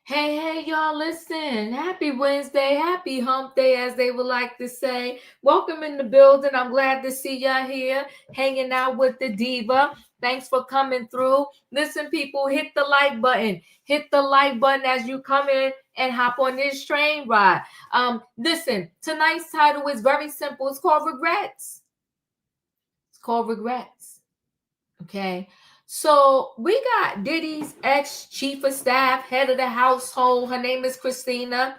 Hey, y'all, listen. Happy Wednesday. Happy hump day, as they would like to say. Welcome in the building. I'm glad to see y'all here hanging out with the diva. Thanks for coming through. Listen, people, hit the like button. Hit the like button as you come in and hop on this train ride. Listen, tonight's title is very simple. It's called Regrets. It's called Regrets. Okay. So we got Diddy's ex-chief of staff, head of the household. Her name is Christina.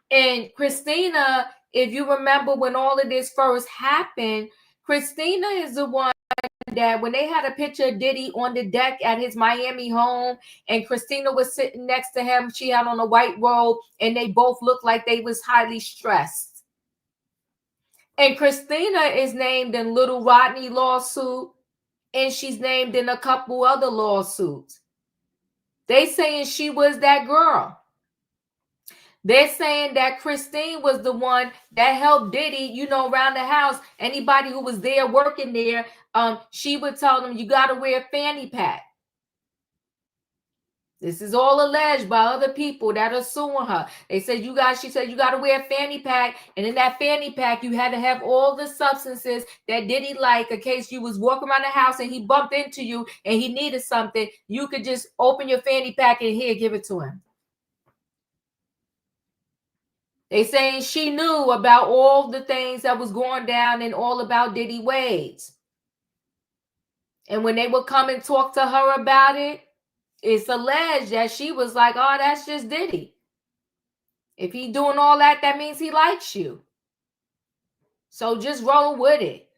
And Christina, if you remember when all of this first happened, Christina is the one that when they had a picture of Diddy on the deck at his Miami home and Christina was sitting next to him, she had on a white robe and they both looked like they was highly stressed. And Christina is named in Little Rodney lawsuit, and she's named in a couple other lawsuits. They saying she was that girl. They're saying that Christine was the one that helped Diddy, around the house. Anybody who was there working there, she would tell them, you got to wear a fanny pack. This is all alleged by other people that are suing her. She said, you got to wear a fanny pack. And in that fanny pack, you had to have all the substances that Diddy liked in case you was walking around the house and he bumped into you and he needed something. You could just open your fanny pack and here, give it to him. They saying she knew about all the things that was going down and all about Diddy Wade's. And when they would come and talk to her about it, it's alleged that she was like, oh, that's just Diddy. If he doing all that, that means he likes you. So just roll with it.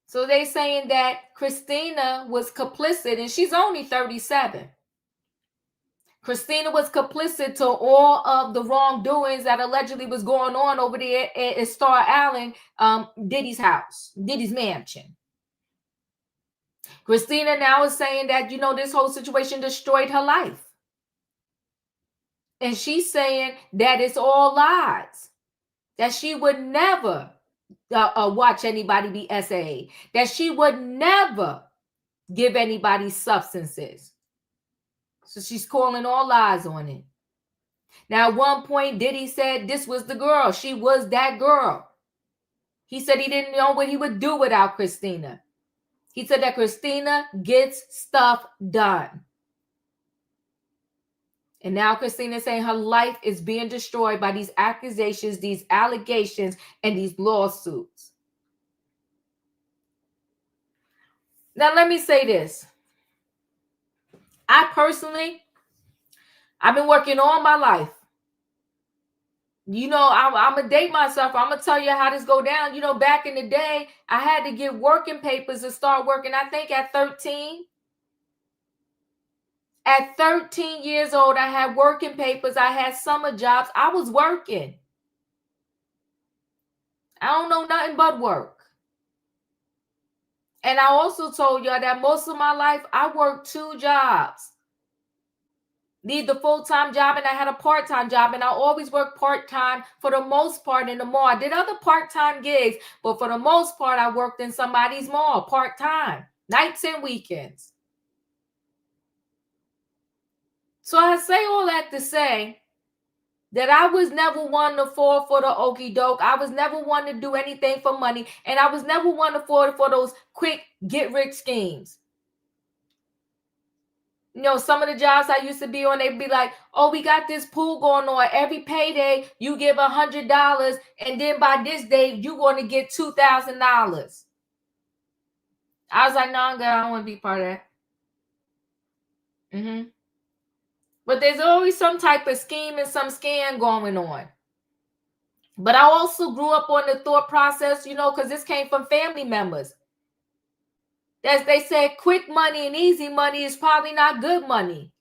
So they saying that Christina was complicit, and she's only 37. Christina was complicit to all of the wrongdoings that allegedly was going on over there at Star Island, Diddy's house, Diddy's mansion. Christina now is saying that, this whole situation destroyed her life. And she's saying that it's all lies, that she would never watch anybody be SAA, that she would never give anybody substances. So she's calling all lies on it. Now, at one point, Diddy said this was the girl. She was that girl. He said he didn't know what he would do without Christina. He said that Christina gets stuff done. And now Christina is saying her life is being destroyed by these accusations, these allegations, and these lawsuits. Now, let me say this. I've been working all my life. I'm going to date myself. I'm going to tell you how this go down. Back in the day, I had to get working papers to start working, I think at 13. At 13 years old, I had working papers. I had summer jobs. I was working. I don't know nothing but work. And I also told y'all that most of my life, I worked 2 jobs. Need the full-time job, and I had a part-time job, and I always worked part-time for the most part in the mall. I did other part-time gigs, but for the most part, I worked in somebody's mall part-time, nights and weekends. So I say all that to say that I was never one to fall for the okie doke. I was never one to do anything for money, and I was never one to fall for those quick get-rich schemes. Some of the jobs I used to be on, they'd be like, oh, we got this pool going on. Every payday, you give $100, and then by this day, you're going to get $2,000. I was like, no, I'm good. I don't want to be part of that. But there's always some type of scheme and some scam going on. But I also grew up on the thought process, because this came from family members. As they said, quick money and easy money is probably not good money.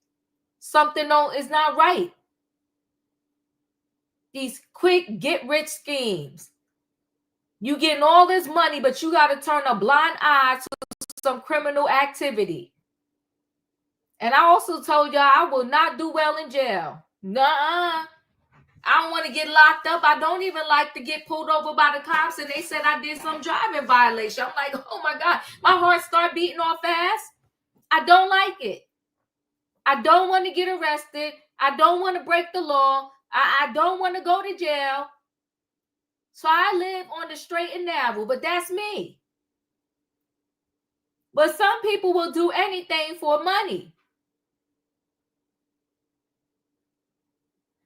Something is not right. These quick get-rich schemes. You getting all this money, but you got to turn a blind eye to some criminal activity. And I also told y'all I will not do well in jail. Nuh-uh. I don't want to get locked up. I don't even like to get pulled over by the cops and they said I did some driving violation. I'm like, oh my God, my heart started beating all fast. I don't like it. I don't want to get arrested. I don't want to break the law. I don't want to go to jail. So I live on the straight and narrow, but that's me. But some people will do anything for money.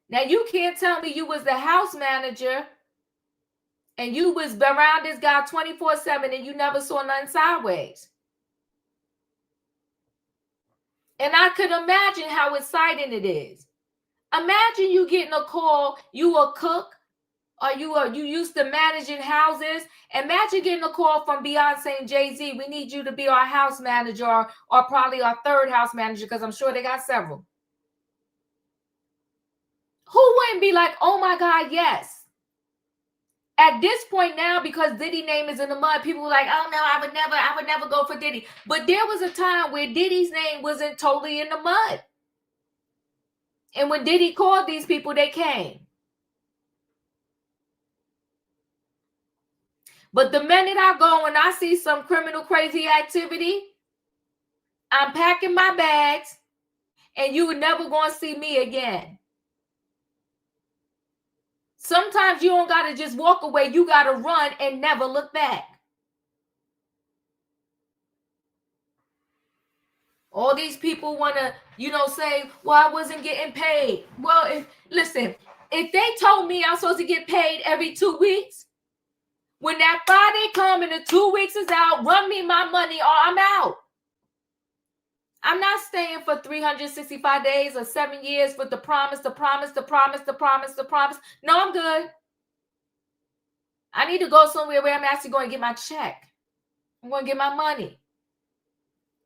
Now, you can't tell me you was the house manager and you was around this guy 24/7 and you never saw nothing sideways. And I could imagine how exciting it is. Imagine you getting a call, you a cook, or you used to managing houses. Imagine getting a call from Beyoncé and Jay-Z. We need you to be our house manager, or probably our third house manager, because I'm sure they got several. Who wouldn't be like, oh my God, yes? At this point now, because Diddy name is in the mud, people were like, oh no, I would never go for Diddy. But there was a time where Diddy's name wasn't totally in the mud. And when Diddy called these people, they came. But the minute I go and I see some criminal crazy activity, I'm packing my bags and you would never going to see me again. Sometimes you don't got to just walk away. You got to run and never look back. All these people want to, say, well, I wasn't getting paid. Well, listen, if they told me I'm supposed to get paid every 2 weeks, when that Friday come and the 2 weeks is out, run me my money or I'm out. I'm not staying for 365 days or 7 years with the promise. No, I'm good. I need to go somewhere where I'm actually going to get my check. I'm going to get my money.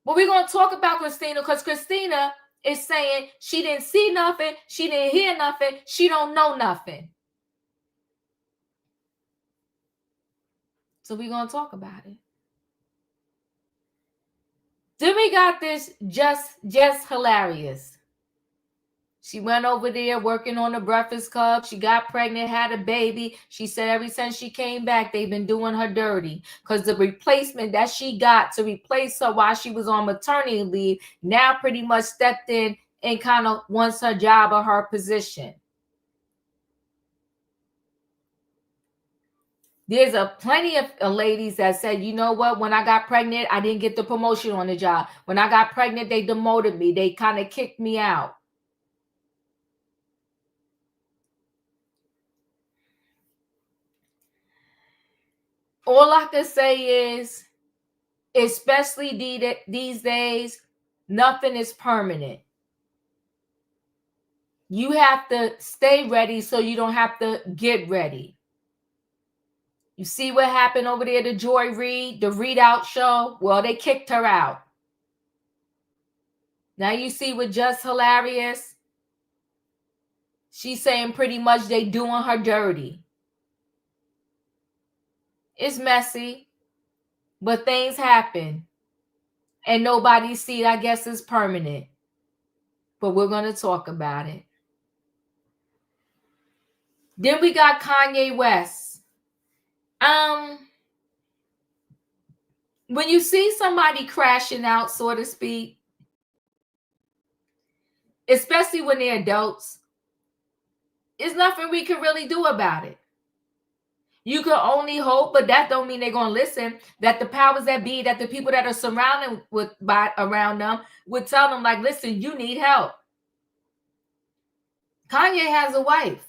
But we're going to talk about Christina, because Christina is saying she didn't see nothing. She didn't hear nothing. She don't know nothing. So we're going to talk about it. Then we got this Jess Hilarious. She went over there working on the Breakfast Club. She got pregnant, had a baby. She said ever since she came back, they've been doing her dirty, because the replacement that she got to replace her while she was on maternity leave now pretty much stepped in and kind of wants her job or her position. There's plenty of ladies that said, you know what, when I got pregnant, I didn't get the promotion on the job. When I got pregnant, they demoted me. They kind of kicked me out. All I can say is, especially these days, nothing is permanent. You have to stay ready so you don't have to get ready. You see what happened over there to Joy Reid, the Read Out show? Well, they kicked her out. Now you see with Jess Hilarious, she's saying pretty much they doing her dirty. It's messy, but things happen. And nobody's seat, I guess, is permanent. But we're going to talk about it. Then we got Kanye West. When you see somebody crashing out, so to speak, especially when they're adults, there's nothing we can really do about it. You can only hope, but that don't mean they're going to listen, that the powers that be, that the people that are surrounded around them would tell them, like, listen, you need help. Kanye has a wife.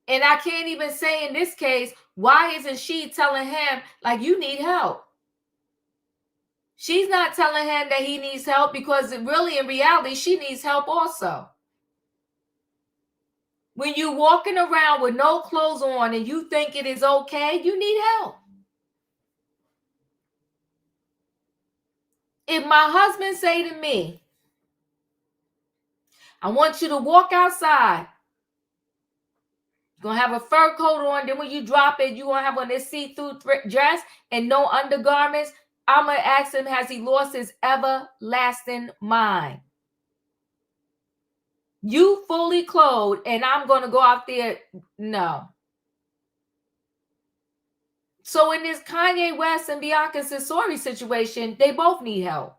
And I can't even say in this case, why isn't she telling him, like, you need help? She's not telling him that he needs help, because really, in reality, she needs help also. When you're walking around with no clothes on and you think it is okay, you need help. If my husband say to me, I want you to walk outside, you're going to have a fur coat on, then when you drop it, you're going to have on this see-through dress and no undergarments, I'm going to ask him, has he lost his everlasting mind? You fully clothed and I'm going to go out there? No. So in this Kanye West and Bianca Cesori situation, they both need help.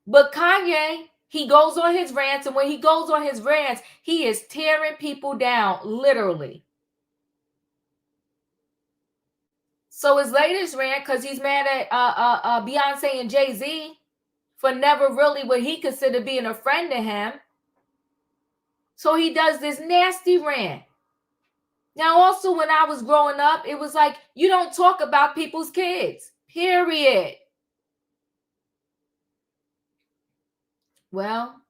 But Kanye, he goes on his rants, and when he goes on his rants, he is tearing people down, literally. So his latest rant, because he's mad at Beyoncé and Jay-Z for never really what he considered being a friend to him. So he does this nasty rant. Now, also, when I was growing up, it was like, you don't talk about people's kids, period. Well,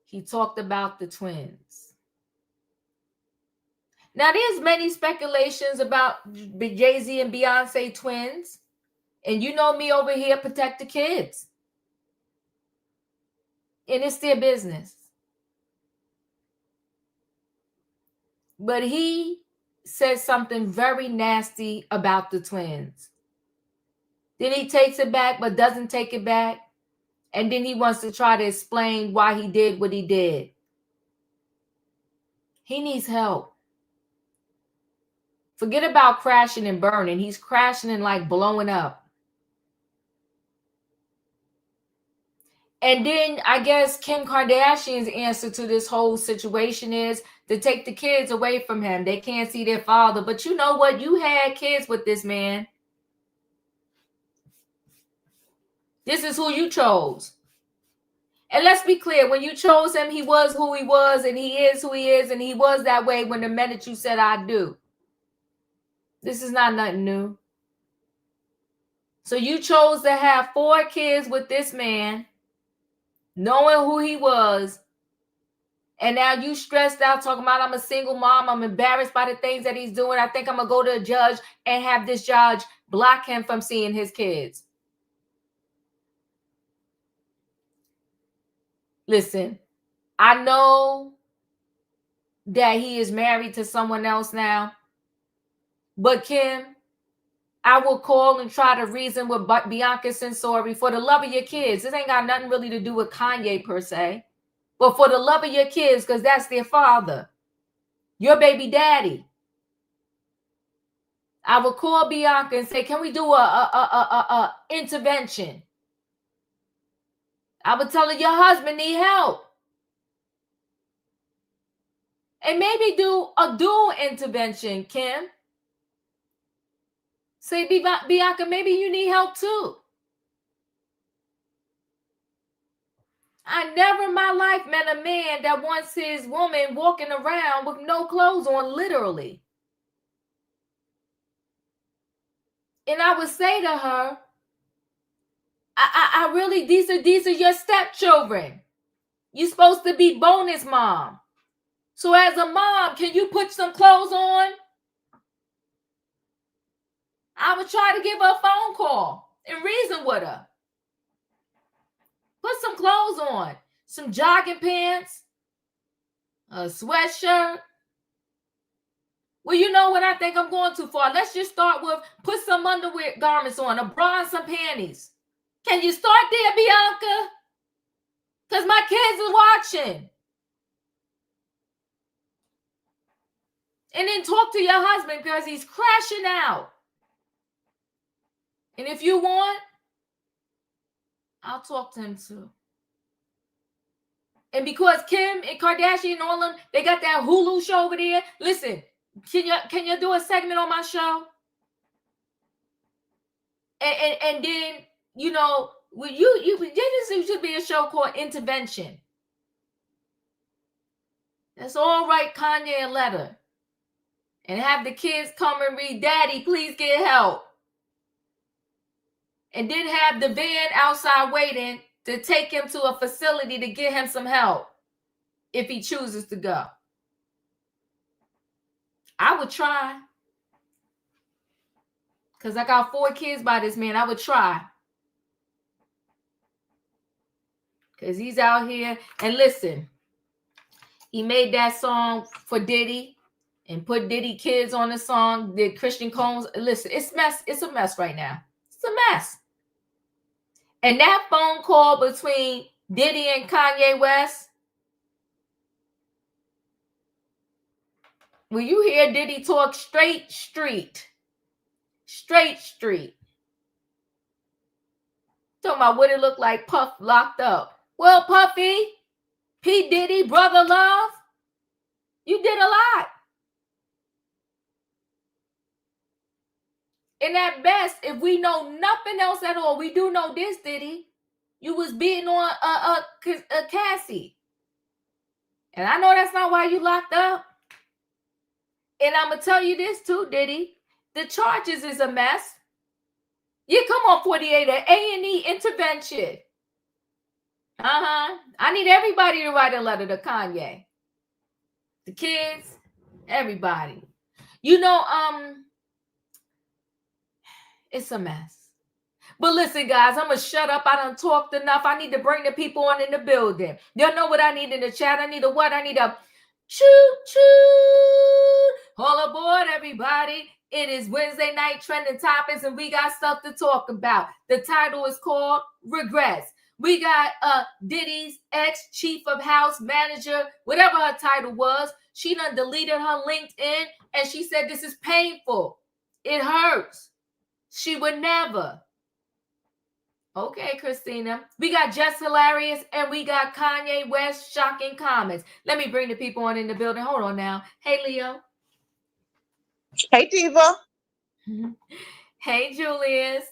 he talked about the twins. Now, there's many speculations about Jay-Z and Beyonce twins. And you know me over here, protect the kids. And it's their business. But he says something very nasty about the twins. Then he takes it back, but doesn't take it back. And then he wants to try to explain why he did what he did. He needs help. Forget about crashing and burning. He's crashing and like blowing up. And then I guess Kim Kardashian's answer to this whole situation is to take the kids away from him. They can't see their father. But you know what? You had kids with this man. This is who you chose. And let's be clear, when you chose him, he was who he was, and he is who he is, and he was that way when the minute you said, I do. This is not nothing new. So you chose to have 4 kids with this man, knowing who he was, and now you stressed out talking about I'm a single mom, I'm embarrassed by the things that he's doing. I think I'm going to go to a judge and have this judge block him from seeing his kids. Listen, I know that he is married to someone else now, but Kim, I will call and try to reason with Bianca Censori for the love of your kids. This ain't got nothing really to do with Kanye per se, but for the love of your kids, because that's their father, your baby daddy. I will call Bianca and say, can we do a intervention? I would tell her your husband need help. And maybe do a dual intervention, Kim. Say, Bianca, maybe you need help too. I never in my life met a man that wants his woman walking around with no clothes on, literally. And I would say to her, I really, these are your stepchildren. You're supposed to be bonus mom. So as a mom, can you put some clothes on? I would try to give her a phone call and reason with her. Put some clothes on, some jogging pants, a sweatshirt. Well, you know what I think I'm going too far. Let's just start with put some underwear garments on, a bra and some panties. Can you start there, Bianca? Because my kids are watching. And then talk to your husband because he's crashing out. And if you want, I'll talk to him too. And because Kim and Kardashian and all of them, they got that Hulu show over there. Listen, can you do a segment on my show? And then, you know, there should be a show called Intervention. That's all right, Kanye a letter. And have the kids come and read, Daddy, please get help. And then have the van outside waiting to take him to a facility to get him some help if he chooses to go. I would try. Because I got 4 kids by this man. I would try. Because he's out here. And listen, he made that song for Diddy and put Diddy kids on the song. Did Christian Combs. Listen, it's a mess right now. It's a mess. And that phone call between Diddy and Kanye West, when you hear Diddy talk straight street, Talking about what it looked like Puff locked up. Well, Puffy, P. Diddy, Brother Love, you did a lot. And at best, if we know nothing else at all, we do know this, Diddy. You was beating on Cassie. And I know that's not why you locked up. And I'm going to tell you this too, Diddy. The charges is a mess. You come on 48, an A&E intervention. I need everybody to write a letter to Kanye. The kids, everybody. You know, it's a mess. But listen, guys, I'm going to shut up. I done talked enough. I need to bring the people on in the building. Y'all know what I need in the chat? I need a what? I need a choo-choo. All aboard, everybody. It is Wednesday night trending topics, and we got stuff to talk about. The title is called Regrets. We got Diddy's ex-chief of house manager, whatever her title was. She done deleted her LinkedIn, and she said this is painful. It hurts. She would never. Okay, Christina. We got Jess Hilarious and we got Kanye West shocking comments. Let me bring the people on in the building. Hold on now. Hey, Leo. Hey, Diva. Hey, Julius.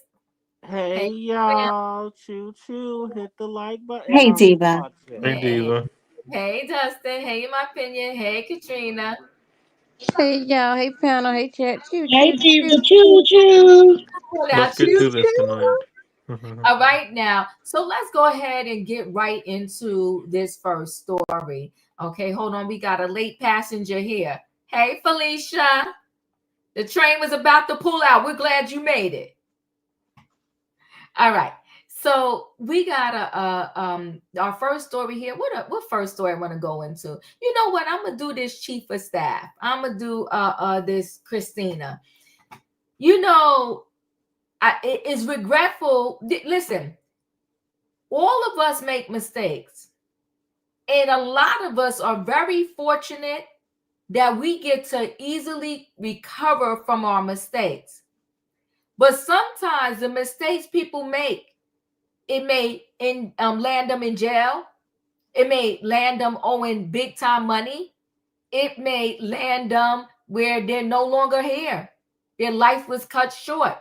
Hey, y'all. Choo-choo. Hit the like button. Hey, Diva. Hey, Diva. Hey, Dustin. Hey, my opinion. Hey, Katrina. Hey, y'all. Hey, panel. Hey, chat. Hey, Diva. Choo-choo. Let's get through this tonight. All right, now. So let's go ahead and get right into this first story. Okay, hold on. We got a late passenger here. Hey, Felicia. The train was about to pull out. We're glad you made it. All right. So we got our first story here. What first story I want to go into? You know what? I'm gonna do this chief of staff. I'm gonna do this Christina. You know, it is regretful. Listen, all of us make mistakes, and a lot of us are very fortunate that we get to easily recover from our mistakes. But sometimes the mistakes people make, it may land them in jail. It may land them owing big time money. It may land them where they're no longer here. Their life was cut short.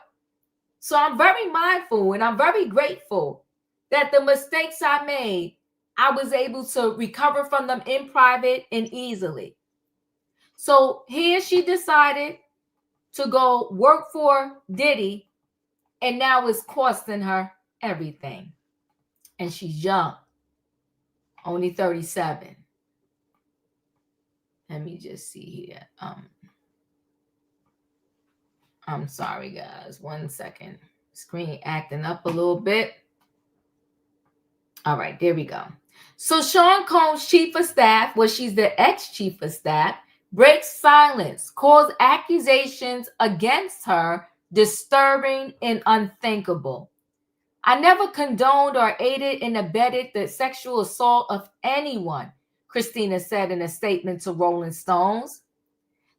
So I'm very mindful and I'm very grateful that the mistakes I made, I was able to recover from them in private and easily. So here she decided to go work for Diddy, and now it's costing her everything. And she's young, only 37. Let me just see here. I'm sorry, guys. 1 second. Screen acting up a little bit. All right, there we go. So Sean Combs' chief of staff, well, she's the ex-chief of staff, breaks silence, calls accusations against her disturbing and unthinkable. I never condoned or aided and abetted the sexual assault of anyone, Christina said in a statement to Rolling Stones.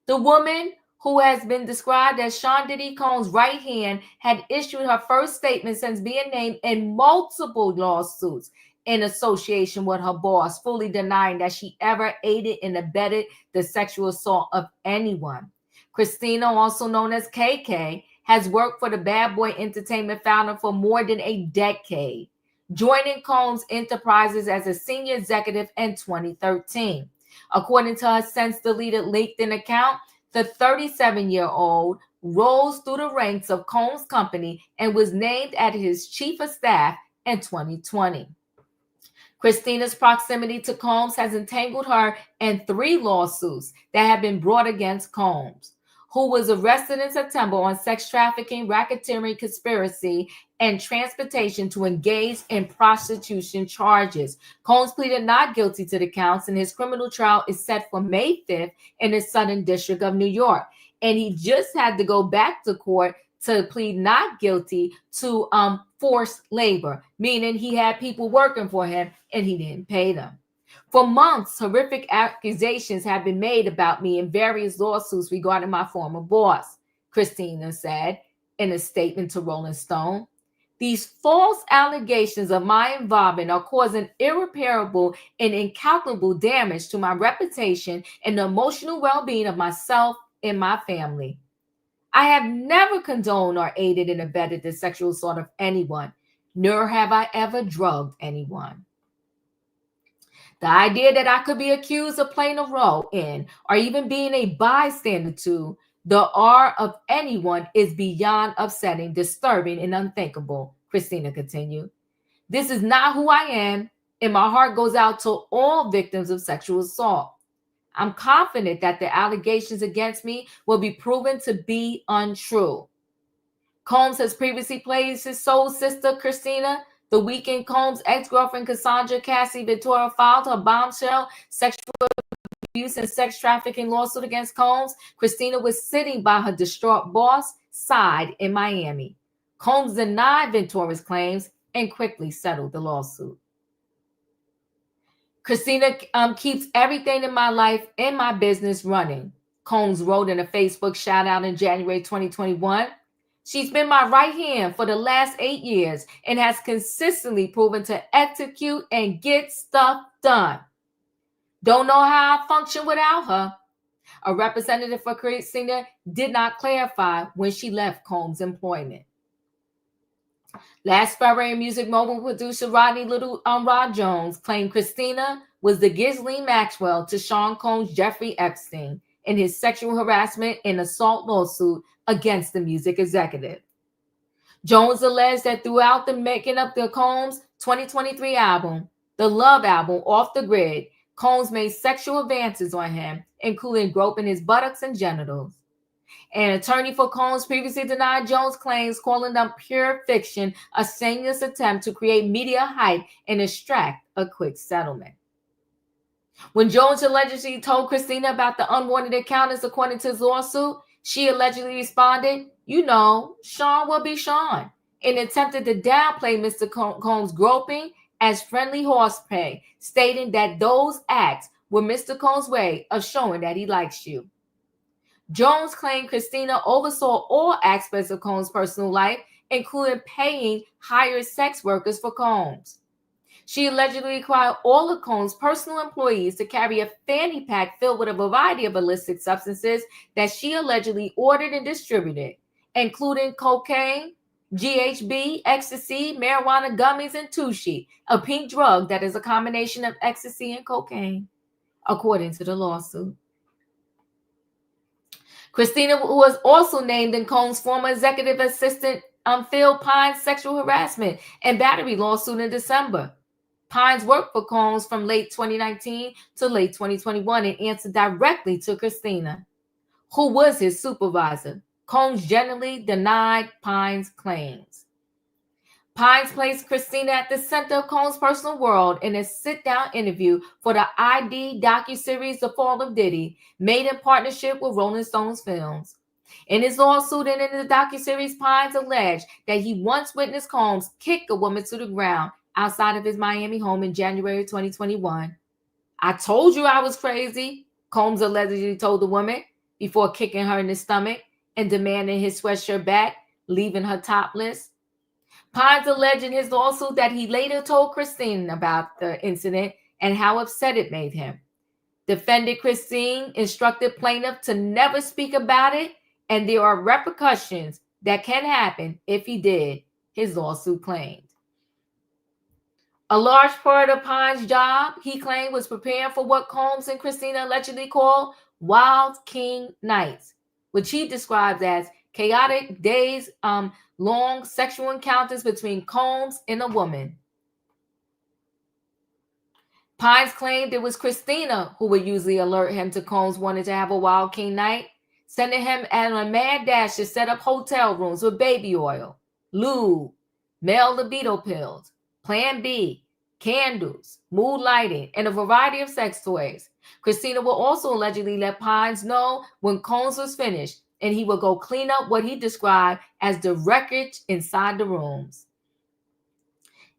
The woman, who has been described as Sean Diddy Combs' right hand, had issued her first statement since being named in multiple lawsuits in association with her boss, fully denying that she ever aided and abetted the sexual assault of anyone. Christina, also known as KK, has worked for the Bad Boy Entertainment founder for more than a decade, joining Combs Enterprises as a senior executive in 2013. According to her since-deleted LinkedIn account, the 37-year-old rose through the ranks of Combs' company and was named as his chief of staff in 2020. Christina's proximity to Combs has entangled her in 3 lawsuits that have been brought against Combs, who was arrested in September on sex trafficking, racketeering, conspiracy, and transportation to engage in prostitution charges. Combs pleaded not guilty to the counts, and his criminal trial is set for May 5th in the Southern District of New York. And he just had to go back to court to plead not guilty to forced labor, meaning he had people working for him and he didn't pay them. For months, horrific accusations have been made about me in various lawsuits regarding my former boss, Christina said in a statement to Rolling Stone. These false allegations of my involvement are causing irreparable and incalculable damage to my reputation and the emotional well-being of myself and my family. I have never condoned or aided and abetted the sexual assault of anyone, nor have I ever drugged anyone. The idea that I could be accused of playing a role in or even being a bystander to the R of anyone is beyond upsetting, disturbing, and unthinkable, Christina continued. This is not who I am, and my heart goes out to all victims of sexual assault. I'm confident that the allegations against me will be proven to be untrue. Combs has previously placed his soul sister, Christina. The weekend, Combs' ex-girlfriend, Cassandra Cassie Ventura, filed her bombshell sexual abuse and sex trafficking lawsuit against Combs. Christina was sitting by her distraught boss' side in Miami. Combs denied Ventura's claims and quickly settled the lawsuit. Christina keeps everything in my life and my business running, Combs wrote in a Facebook shout out in January 2021. She's been my right hand for the last 8 years and has consistently proven to execute and get stuff done. Don't know how I function without her. A representative for Christina did not clarify when she left Combs' employment. Last February, music mogul producer Rod Jones claimed Christina was the Ghislaine Maxwell to Sean Combs' Jeffrey Epstein in his sexual harassment and assault lawsuit against the music executive. Jones alleged that throughout the making of the Combs 2023 album, the Love album, Off the Grid, Combs made sexual advances on him, including groping his buttocks and genitals. An attorney for Combs previously denied Jones' claims, calling them pure fiction, a shameless attempt to create media hype and extract a quick settlement. When Jones allegedly told Christina about the unwanted encounters according to his lawsuit, she allegedly responded, "You know, Sean will be Sean," and attempted to downplay Mr. Combs' groping as friendly horseplay, stating that those acts were Mr. Combs' way of showing that he likes you. Jones claimed Christina oversaw all aspects of Combs' personal life, including paying hired sex workers for Combs. She allegedly required all of Combs' personal employees to carry a fanny pack filled with a variety of illicit substances that she allegedly ordered and distributed, including cocaine, GHB, ecstasy, marijuana gummies, and Tushi, a pink drug that is a combination of ecstasy and cocaine, according to the lawsuit. Christina was also named in Combs' former executive assistant Phil Pine's sexual harassment and battery lawsuit in December. Pines worked for Combs from late 2019 to late 2021 and answered directly to Christina, who was his supervisor. Combs generally denied Pines' claims. Pines placed Christina at the center of Combs' personal world in a sit-down interview for the ID docuseries The Fall of Diddy, made in partnership with Rolling Stones Films. In his lawsuit and in the docuseries, Pines alleged that he once witnessed Combs kick a woman to the ground outside of his Miami home in January 2021. "I told you I was crazy," Combs allegedly told the woman before kicking her in the stomach and demanding his sweatshirt back, leaving her topless. Pines alleged in his lawsuit that he later told Christine about the incident and how upset it made him. Defendant Christine instructed plaintiff to never speak about it, and there are repercussions that can happen if he did, his lawsuit claimed. A large part of Pine's job, he claimed, was preparing for what Combs and Christina allegedly called Wild King Nights, which he describes as chaotic days, long sexual encounters between Combs and a woman. Pines claimed it was Christina who would usually alert him to Combs wanted to have a Wild King night, sending him on a mad dash to set up hotel rooms with baby oil, lube, male libido pills, Plan B, candles, mood lighting, and a variety of sex toys. Christina will also allegedly let Pines know when Combs was finished, and he would go clean up what he described as the wreckage inside the rooms.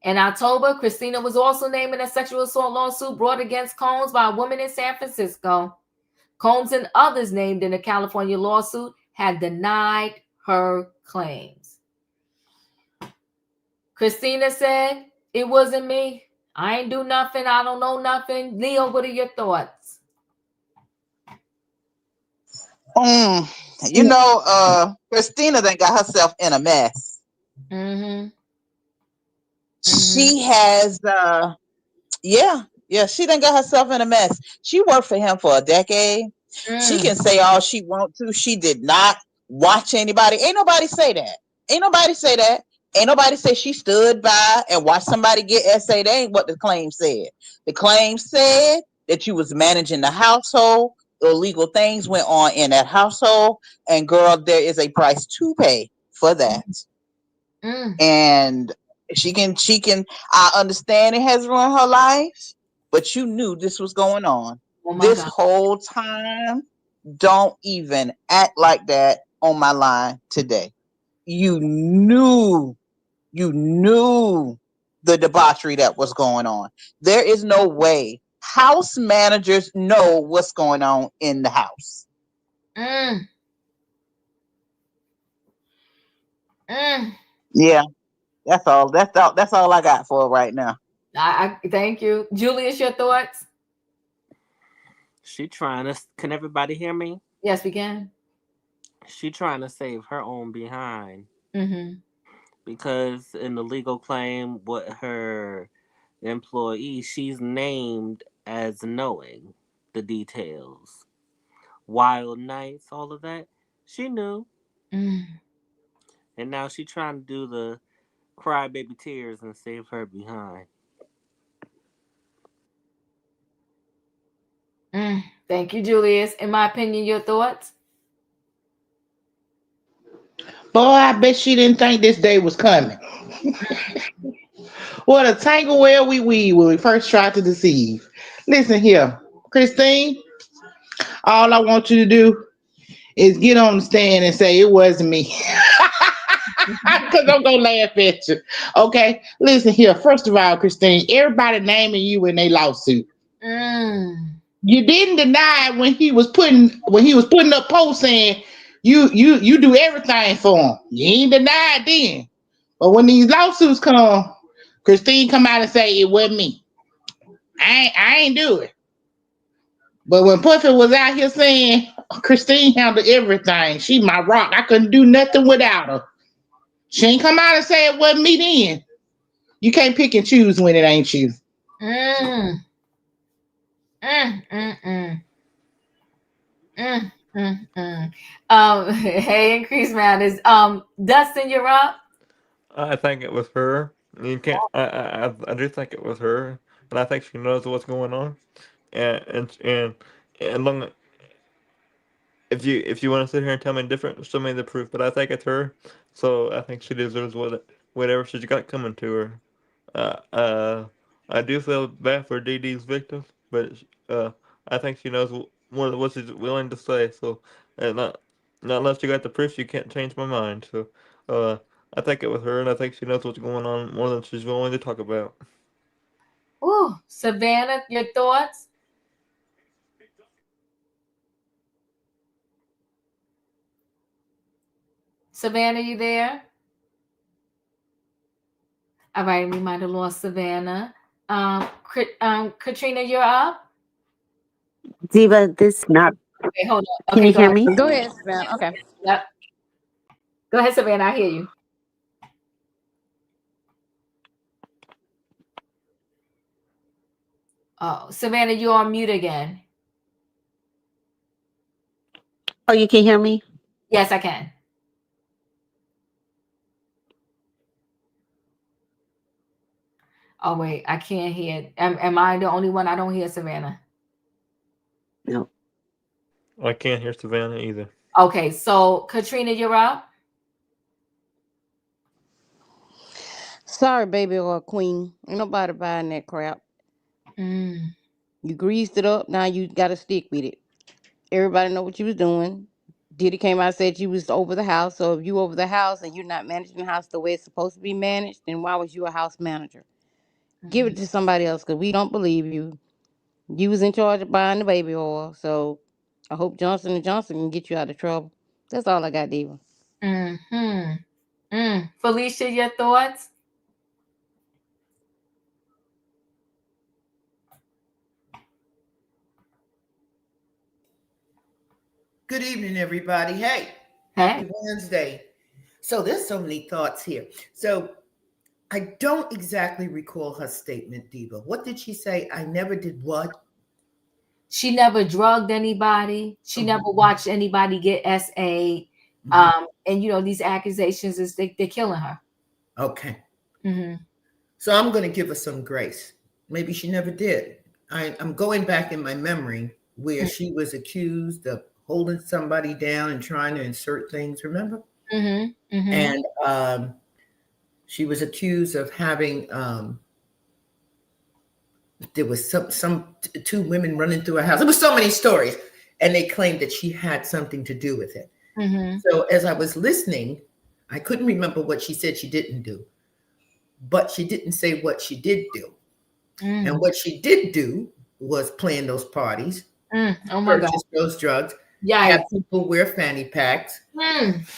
In October, Christina was also named in a sexual assault lawsuit brought against Combs by a woman in San Francisco. Combs and others named in a California lawsuit had denied her claims. Christina said, it wasn't me. I ain't do nothing. I don't know nothing. Leo, what are your thoughts? You know, Christina then got herself in a mess. Mm-hmm. She has, she done got herself in a mess. She worked for him for a decade. She can say all she wants to. She did not watch anybody. Ain't nobody say that. Ain't nobody say that. Ain't nobody say she stood by and watched somebody get essay. That ain't what the claim said. The claim said that you was managing the household. Illegal things went on in that household. And girl, there is a price to pay for that. And she can, I understand it has ruined her life, but you knew this was going on this whole time. Don't even act like that on my line today. You knew the debauchery that was going on. There is no way house managers know what's going on in the house. Yeah, that's all. That's all I got for right now. I thank you, Julius. Your thoughts? She trying to. Can everybody hear me? Yes, we can. She trying to save her own behind. Mm-hmm. Because in the legal claim with her employee, she's named as knowing the details. Wild nights, all of that. She knew. And now she trying to do the crybaby tears and save her behind. Thank you, Julius. In my opinion, your thoughts? Boy, I bet she didn't think this day was coming. What a tangle where we weave when we first tried to deceive. Listen here, Christine, all I want you to do is get on the stand and say it wasn't me. Because I'm going to laugh at you. Okay? Listen here. First of all, Christine, everybody naming you in their lawsuit. You didn't deny when he was putting up posts saying you do everything for him. You ain't denied then. But when these lawsuits come, Christine come out and say it wasn't me. I ain't do it. But when Puffy was out here saying Christine handled everything, she my rock. I couldn't do nothing without her. She ain't come out and say it wasn't me then. You can't pick and choose when it ain't you. Hey, Increase Matters. Dustin, you're up. I think it was her. You can't. I do think it was her, and I think she knows what's going on. And long, if you want to sit here and tell me different, show me the proof. But I think it's her. So I think she deserves whatever she's got coming to her. Uh, uh, I do feel bad for Dee Dee's victims, but I think she knows more than what she's willing to say. So, not unless you got the proof, you can't change my mind. So, I think it was her, and I think she knows what's going on more than she's willing to talk about. Ooh, Savannah, your thoughts? Savannah, you there? All right, we might have lost Savannah. Katrina, you're up. Diva, this not. Okay, hold on. Can Okay, you go hear ahead. me? Go ahead, Savannah. Okay. Yep. Go ahead, Savannah. I hear you. Oh, Savannah, you're on mute again. Oh, you can hear me? Yes, I can. Oh, wait, I can't hear. Am I the only one? I don't hear Savannah. No. I can't hear Savannah either. Okay, so Katrina, you're up. Sorry, baby or queen. Ain't nobody buying that crap. You greased it up. Now you got to stick with it. Everybody know what you was doing. Diddy came out and said you was over the house. So if you over the house and you're not managing the house the way it's supposed to be managed, then why was you a house manager? Give it to somebody else because we don't believe you. You was in charge of buying the baby oil. So I hope Johnson and Johnson can get you out of trouble. That's all I got, Diva. Felicia, your thoughts? Good evening, everybody. Hey, Hey. happy Wednesday. So there's so many thoughts here. So I don't exactly recall her statement, Diva. What did she say? I never did what? She never drugged anybody. She never Mhm. watched anybody get SA. Mhm. And these accusations is they're killing her. Okay. Mm-hmm. So I'm going to give her some grace. Maybe she never did. I'm going back in my memory where she was accused of holding somebody down and trying to insert things, remember? Mm-hmm. Mm-hmm. And she was accused of having there was some two women running through a house. There was so many stories, and they claimed that she had something to do with it. Mm-hmm. So as I was listening, I couldn't remember what she said she didn't do, but she didn't say what she did do. And what she did do was plan those parties, Oh my God. purchase those drugs, have Yikes. people wear fanny packs, Mm.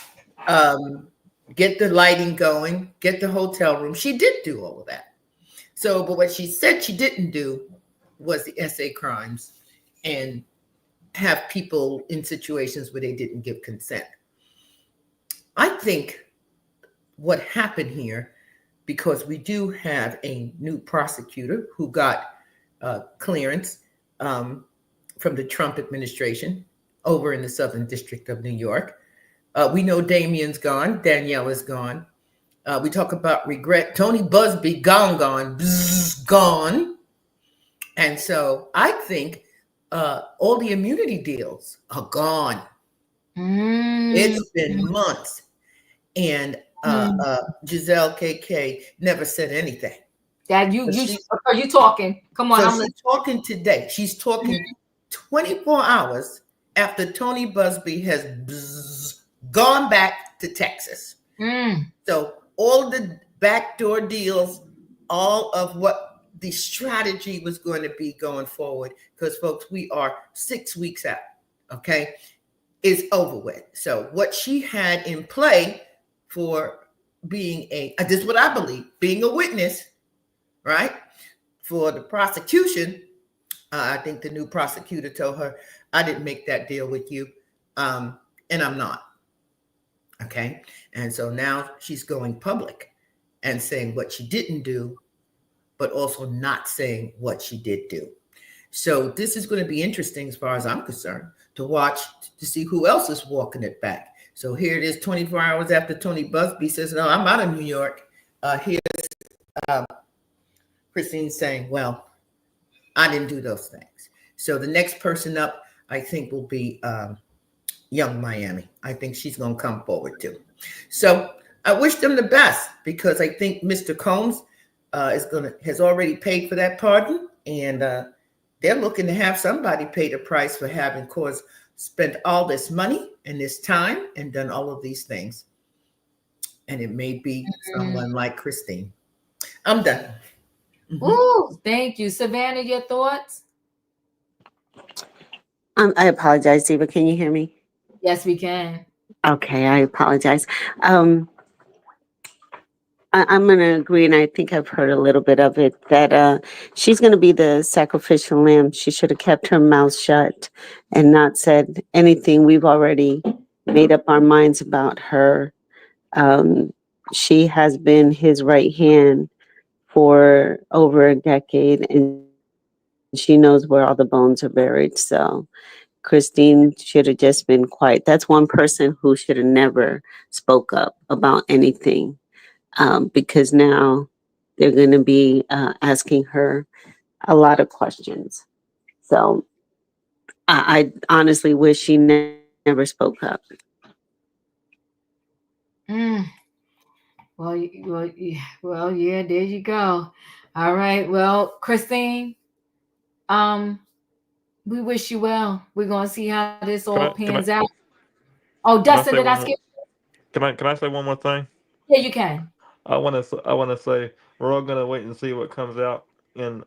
um, get the lighting going, get the hotel room. She did do all of that. So, but what she said she didn't do was the SA crimes and have people in situations where they didn't give consent. I think what happened here, because we do have a new prosecutor who got clearance um, from the Trump administration over in the Southern District of New York. We know Damien's gone, Danielle is gone. We talk about regret. Tony Busby gone, bzz, gone. And so I think all the immunity deals are gone. Mm. It's been months. And Mm. Giselle KK never said anything. Dad, you So you she, are you talking? Come on, so I'm she's talking today. She's talking 24 hours after Tony Busby has gone back to Texas. listening. So all the backdoor deals, all of what the strategy was going to be going forward, because folks, we are 6 weeks out, okay, is over with. So what she had in play for being this is what I believe, being a witness, right, for the prosecution. I think the new prosecutor told her, I didn't make that deal with you, and I'm not. Okay. And so now she's going public and saying what she didn't do, but also not saying what she did do. So this is going to be interesting as far as I'm concerned to watch to see who else is walking it back. So here it is 24 hours after Tony Busby says, no, I'm out of New York. Here's uh, Christine saying, well, I didn't do those things. So the next person up, I think, will be Young Miami. I think she's going to come forward too. So I wish them the best because I think Mr. Combs has already paid for that pardon, and they're looking to have somebody pay the price for having spent all this money and this time and done all of these things. And it may be someone like Christine. I'm done. Ooh, thank you. Savannah, your thoughts? I apologize, Diva. Can you hear me? Yes, we can. Okay, I apologize. I'm going to agree, and I think I've heard a little bit of it, that she's going to be the sacrificial lamb. She should have kept her mouth shut and not said anything. We've already made up our minds about her. She has been his right hand for over a decade, and she knows where all the bones are buried. So Christine should have just been quiet. That's one person who should have never spoke up about anything, because now they're going to be asking her a lot of questions. So I honestly wish she never spoke up. Mm. Well, yeah, there you go. All right. Well, Christine, um, we wish you well. We're gonna see how this all Can I pans can I out. Oh, can I Dustin, say did I one skip? more? Can I say one more thing? Yeah, you can. I want to say we're all gonna wait and see what comes out in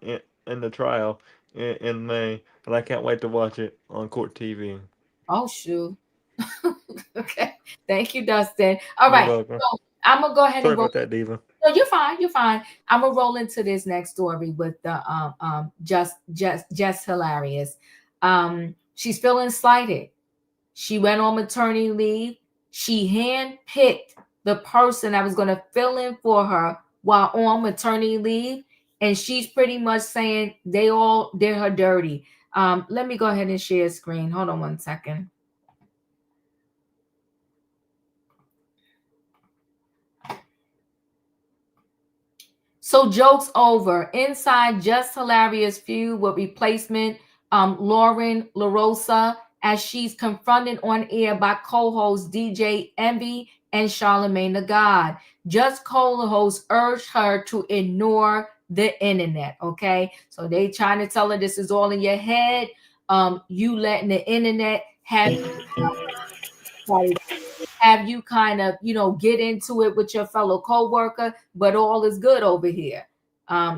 the trial in May, and I can't wait to watch it on court TV. Oh shoot. Okay. Thank you, Dustin. All You're right. welcome. So I'm gonna go ahead Sorry and roll. about that, Diva. No, you're fine. You're fine. I'm gonna roll into this next story with the just Hilarious. She's feeling slighted. She went on maternity leave. She handpicked the person that was going to fill in for her while on maternity leave. And she's pretty much saying they all did her dirty. Let me go ahead and share screen. Hold on one second. So jokes over. Inside Jess Hilarious feud with replacement Lauren LaRosa as she's confronted on air by co-host DJ Envy and Charlamagne the God. Just co-host urged her to ignore the internet. Okay, so they trying to tell her this is all in your head. You letting the internet have you kind of, get into it with your fellow co-worker, but all is good over here.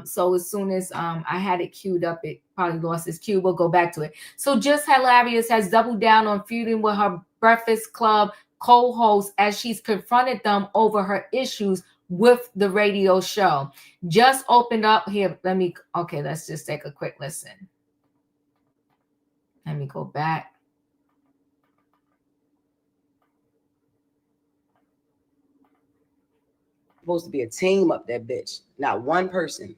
So as soon as I had it queued up, it probably lost its cue. We'll go back to it. So Just Hilarious has doubled down on feuding with her Breakfast Club co-host as she's confronted them over her issues with the radio show. Just opened up here. Let's just take a quick listen. Let me go back. Supposed to be a team up that bitch. Not one person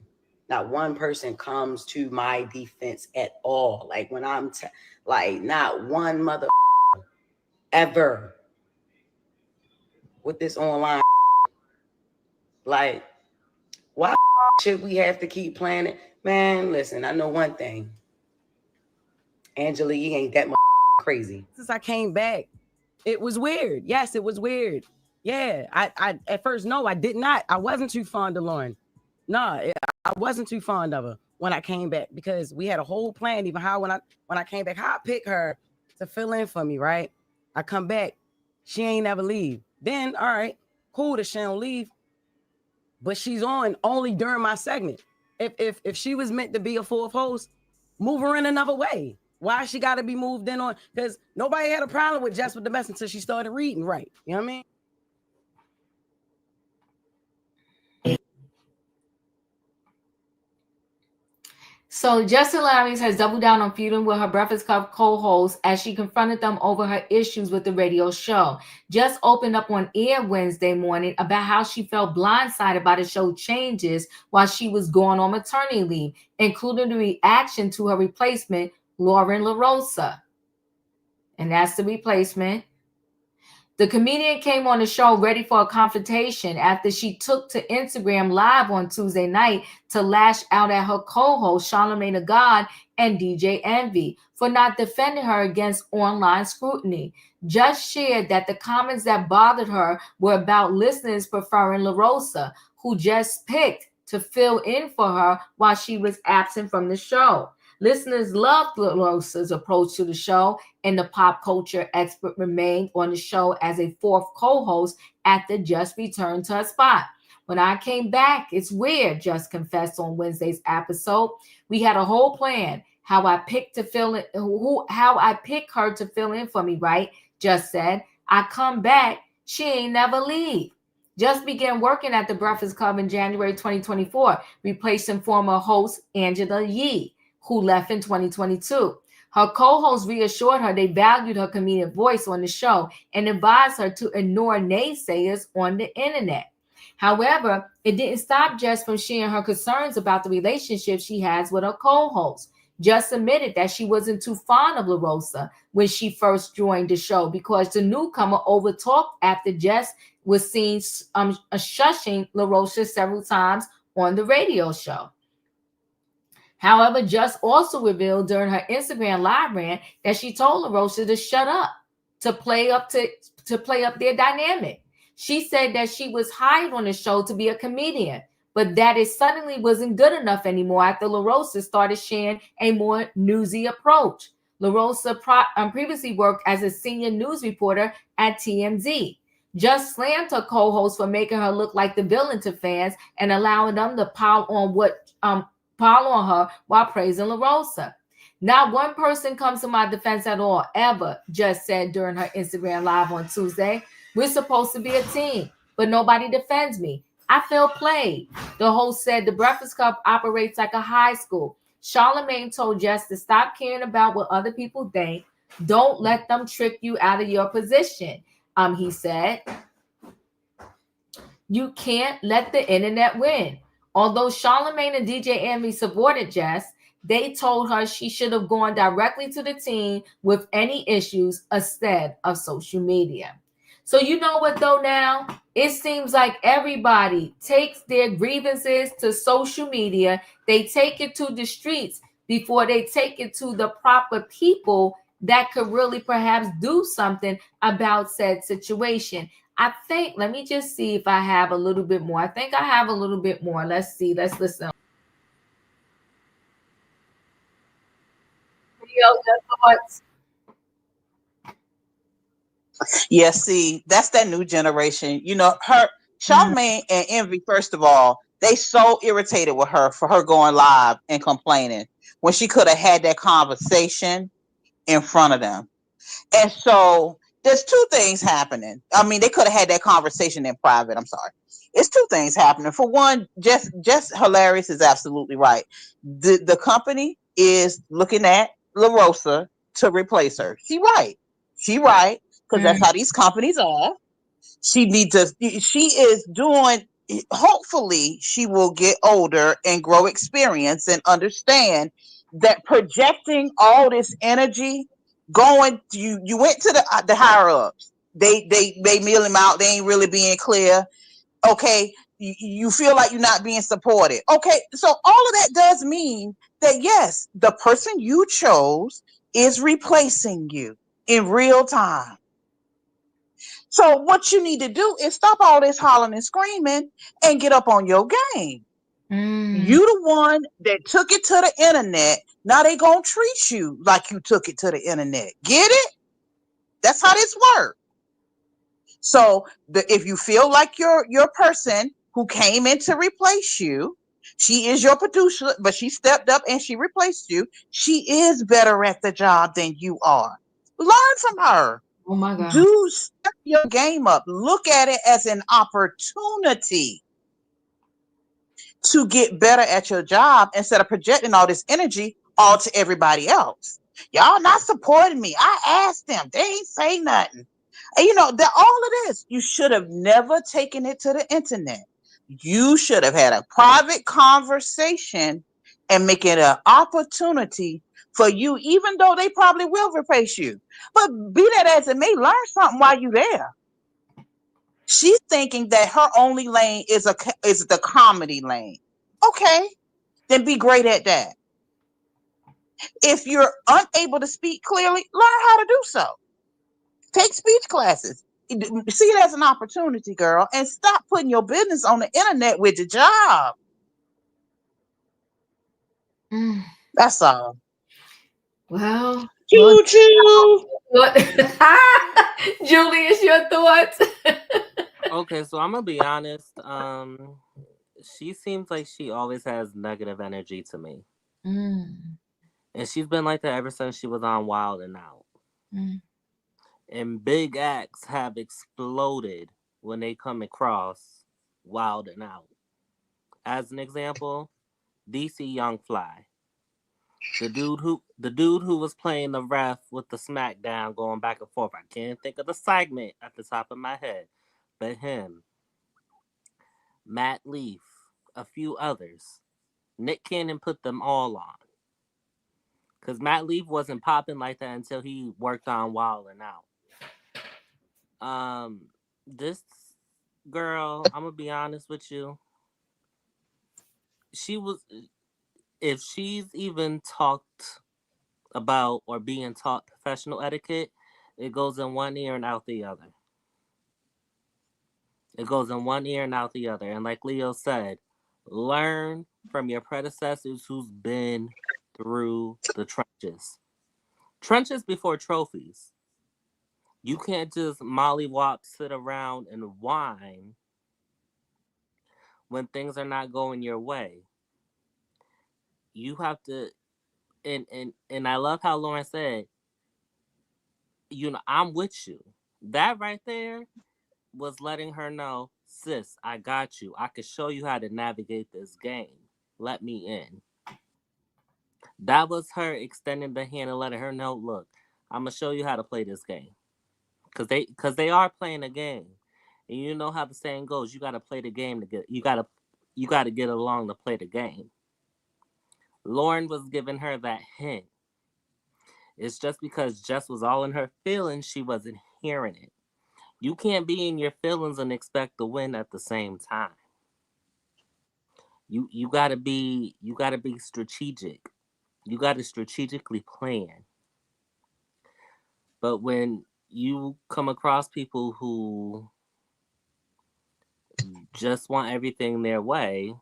comes to my defense at all. Like when I'm not one mother ever with this online. Like, why should we have to keep playing it? Man, listen, I know one thing. Angela, you ain't that much crazy. Since I came back, it was weird. Yes, it was weird. Yeah, I at first, no, I did not. I wasn't too fond of Lauren. No, I wasn't too fond of her when I came back because we had a whole plan. Even how when I came back, how I pick her to fill in for me, right? I come back, she ain't never leave. Then, all right, cool that she don't leave, but she's on only during my segment. If she was meant to be a fourth host, move her in another way. Why she got to be moved in on? Because nobody had a problem with Jess with the mess until she started reading right. You know what I mean? So Jess Hilarious has doubled down on feuding with her Breakfast Club co-host as she confronted them over her issues with the radio show. Jess opened up on air Wednesday morning about how she felt blindsided by the show changes while she was going on maternity leave, including the reaction to her replacement, Lauren LaRosa. And that's the replacement. The comedian came on the show ready for a confrontation after she took to Instagram Live on Tuesday night to lash out at her co-host Charlamagne the God and DJ Envy for not defending her against online scrutiny. Just shared that the comments that bothered her were about listeners preferring LaRosa, who just picked to fill in for her while she was absent from the show. Listeners loved LaRosa's approach to the show, and the pop culture expert remained on the show as a fourth co-host after Just returned to her spot. When I came back, it's weird, Just confessed on Wednesday's episode. We had a whole plan, how I pick her to fill in for me, right? Just said, I come back, she ain't never leave. Just began working at the Breakfast Club in January 2024, replacing former host Angela Yee, who left in 2022. Her co-hosts reassured her they valued her comedic voice on the show and advised her to ignore naysayers on the internet. However, it didn't stop Jess from sharing her concerns about the relationship she has with her co-host. Jess admitted that she wasn't too fond of LaRosa when she first joined the show because the newcomer overtalked after Jess was seen shushing LaRosa several times on the radio show. However, Just also revealed during her Instagram live rant that she told LaRosa to shut up, to play up their dynamic. She said that she was hired on the show to be a comedian, but that it suddenly wasn't good enough anymore after LaRosa started sharing a more newsy approach. LaRosa previously worked as a senior news reporter at TMZ. Just slammed her co-host for making her look like the villain to fans and allowing them to pile on her while praising LaRosa. Not one person comes to my defense at all, ever, Just said during her Instagram Live on Tuesday. We're supposed to be a team, but nobody defends me. I feel played. The host said the Breakfast Club operates like a high school. Charlamagne told Jess to stop caring about what other people think. Don't let them trick you out of your position. He said, you can't let the internet win. Although Charlamagne and DJ Envy supported Jess, they told her she should have gone directly to the team with any issues instead of social media. So you know what though now? It seems like everybody takes their grievances to social media. They take it to the streets before they take it to the proper people that could really perhaps do something about said situation. I think, let me just see if I have a little bit more. I think I have a little bit more. Let's see. Let's listen. Yeah, see, that's that new generation. You know, Charlamagne and Envy, first of all, they so irritated with her for her going live and complaining when she could have had that conversation in front of them. And so there's two things happening. I mean, they could have had that conversation in private. I'm sorry. It's two things happening. For one, Jess Hilarious is absolutely right. The company is looking at La Rosa to replace her. She right. Because that's how these companies are. She is doing, hopefully she will get older and grow experience and understand that projecting all this energy going, you went to the higher ups, they meal him out, they ain't really being clear. Okay, you feel like you're not being supported. Okay, so all of that does mean that yes, the person you chose is replacing you in real time. So what you need to do is stop all this hollering and screaming and get up on your game. You the one that took it to the internet. Now they gonna treat you like you took it to the internet. Get it? That's how this works. So if you feel like your person who came in to replace you, she is your producer, but she stepped up and she replaced you. She is better at the job than you are. Learn from her. Oh my God. Do step your game up. Look at it as an opportunity to get better at your job instead of projecting all this energy all to everybody else. Y'all not supporting me. I asked them. They ain't say nothing. And you know, all of this, you should have never taken it to the internet. You should have had a private conversation and make it an opportunity for you, even though they probably will replace you. But be that as it may, learn something while you're there. She's thinking that her only lane is the comedy lane. Okay, then be great at that. If you're unable to speak clearly, learn how to do so. Take speech classes. See it as an opportunity, girl, and stop putting your business on the internet with the job. That's all. Well, Choo-choo. what? Julius, your thoughts? Okay, so I'm gonna be honest. She seems like she always has negative energy to me, and she's been like that ever since she was on Wild and Out. And big acts have exploded when they come across Wild and Out. As an example, DC Young Fly. The dude who was playing the ref with the SmackDown going back and forth. I can't think of the segment at the top of my head. But him, Matt Leaf, a few others. Nick Cannon put them all on. Because Matt Leaf wasn't popping like that until he worked on Wild and Out. This girl, I'm gonna be honest with you. If she's even talked about or being taught professional etiquette, it goes in one ear and out the other. It goes in one ear and out the other. And like Leo said, learn from your predecessors who's been through the trenches. Trenches before trophies. You can't just mollywop, sit around and whine when things are not going your way. You have to, and I love how Lauren said, I'm with you. That right there was letting her know, sis, I got you. I could show you how to navigate this game. Let me in. That was her extending the hand and letting her know, look, I'm gonna show you how to play this game, cause they are playing a game, and you know how the saying goes. You gotta play the game to get. You gotta get along to play the game. Lauren was giving her that hint. It's just because Jess was all in her feelings, she wasn't hearing it. You can't be in your feelings and expect to win at the same time. You gotta be strategic. You gotta strategically plan. But when you come across people who just want everything their way,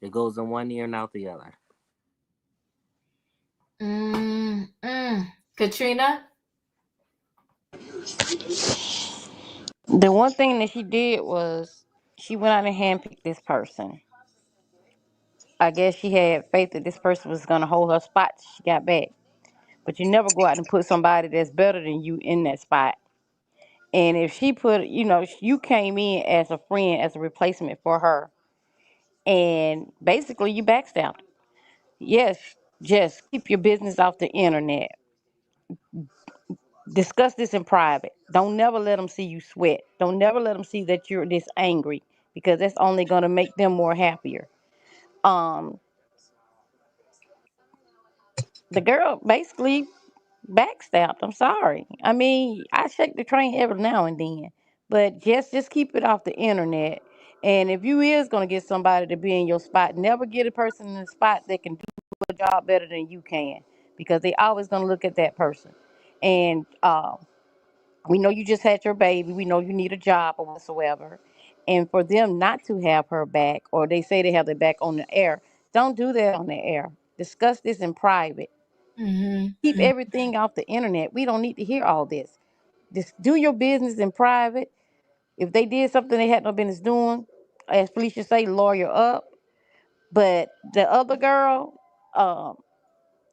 it goes in one ear and out the other. Katrina? The one thing that she did was she went out and handpicked this person. I guess she had faith that this person was going to hold her spot till she got back. But you never go out and put somebody that's better than you in that spot. And if she put, you came in as a friend, as a replacement for her, and basically you backstabbed. Yes, just keep your business off the internet. Discuss this in private. Don't never let them see you sweat. Don't never let them see that you're this angry, because that's only going to make them more happier. Um, the girl basically backstabbed. I'm sorry. I mean, I shake the train every now and then, but just keep it off the internet. And if you is gonna get somebody to be in your spot, never get a person in the spot that can do a job better than you can, because they always gonna look at that person. And we know you just had your baby. We know you need a job or whatsoever. And for them not to have her back, or they say they have their back on the air, don't do that on the air. Discuss this in private. Keep Mm-hmm. everything off the internet. We don't need to hear all this. Just do your business in private. If they did something they had no business doing, as Felicia say, lawyer up. But the other girl, um,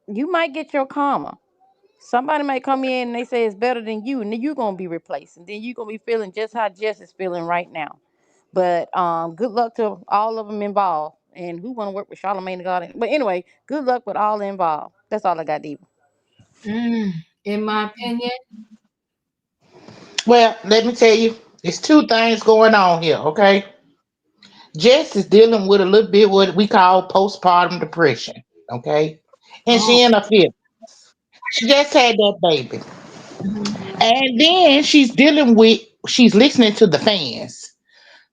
you might get your karma. Somebody might come in and they say it's better than you, and then you're gonna be replaced, and then you're gonna be feeling just how Jess is feeling right now. But good luck to all of them involved. And who want to work with Charlamagne the God? But anyway, good luck with all involved. That's all I got, Diva. In my opinion, Well, let me tell you, there's two things going on here, okay? Jess is dealing with a little bit what we call postpartum depression, okay? And oh, she in her feelings. She just had that baby. mhm. And then she's listening to the fans.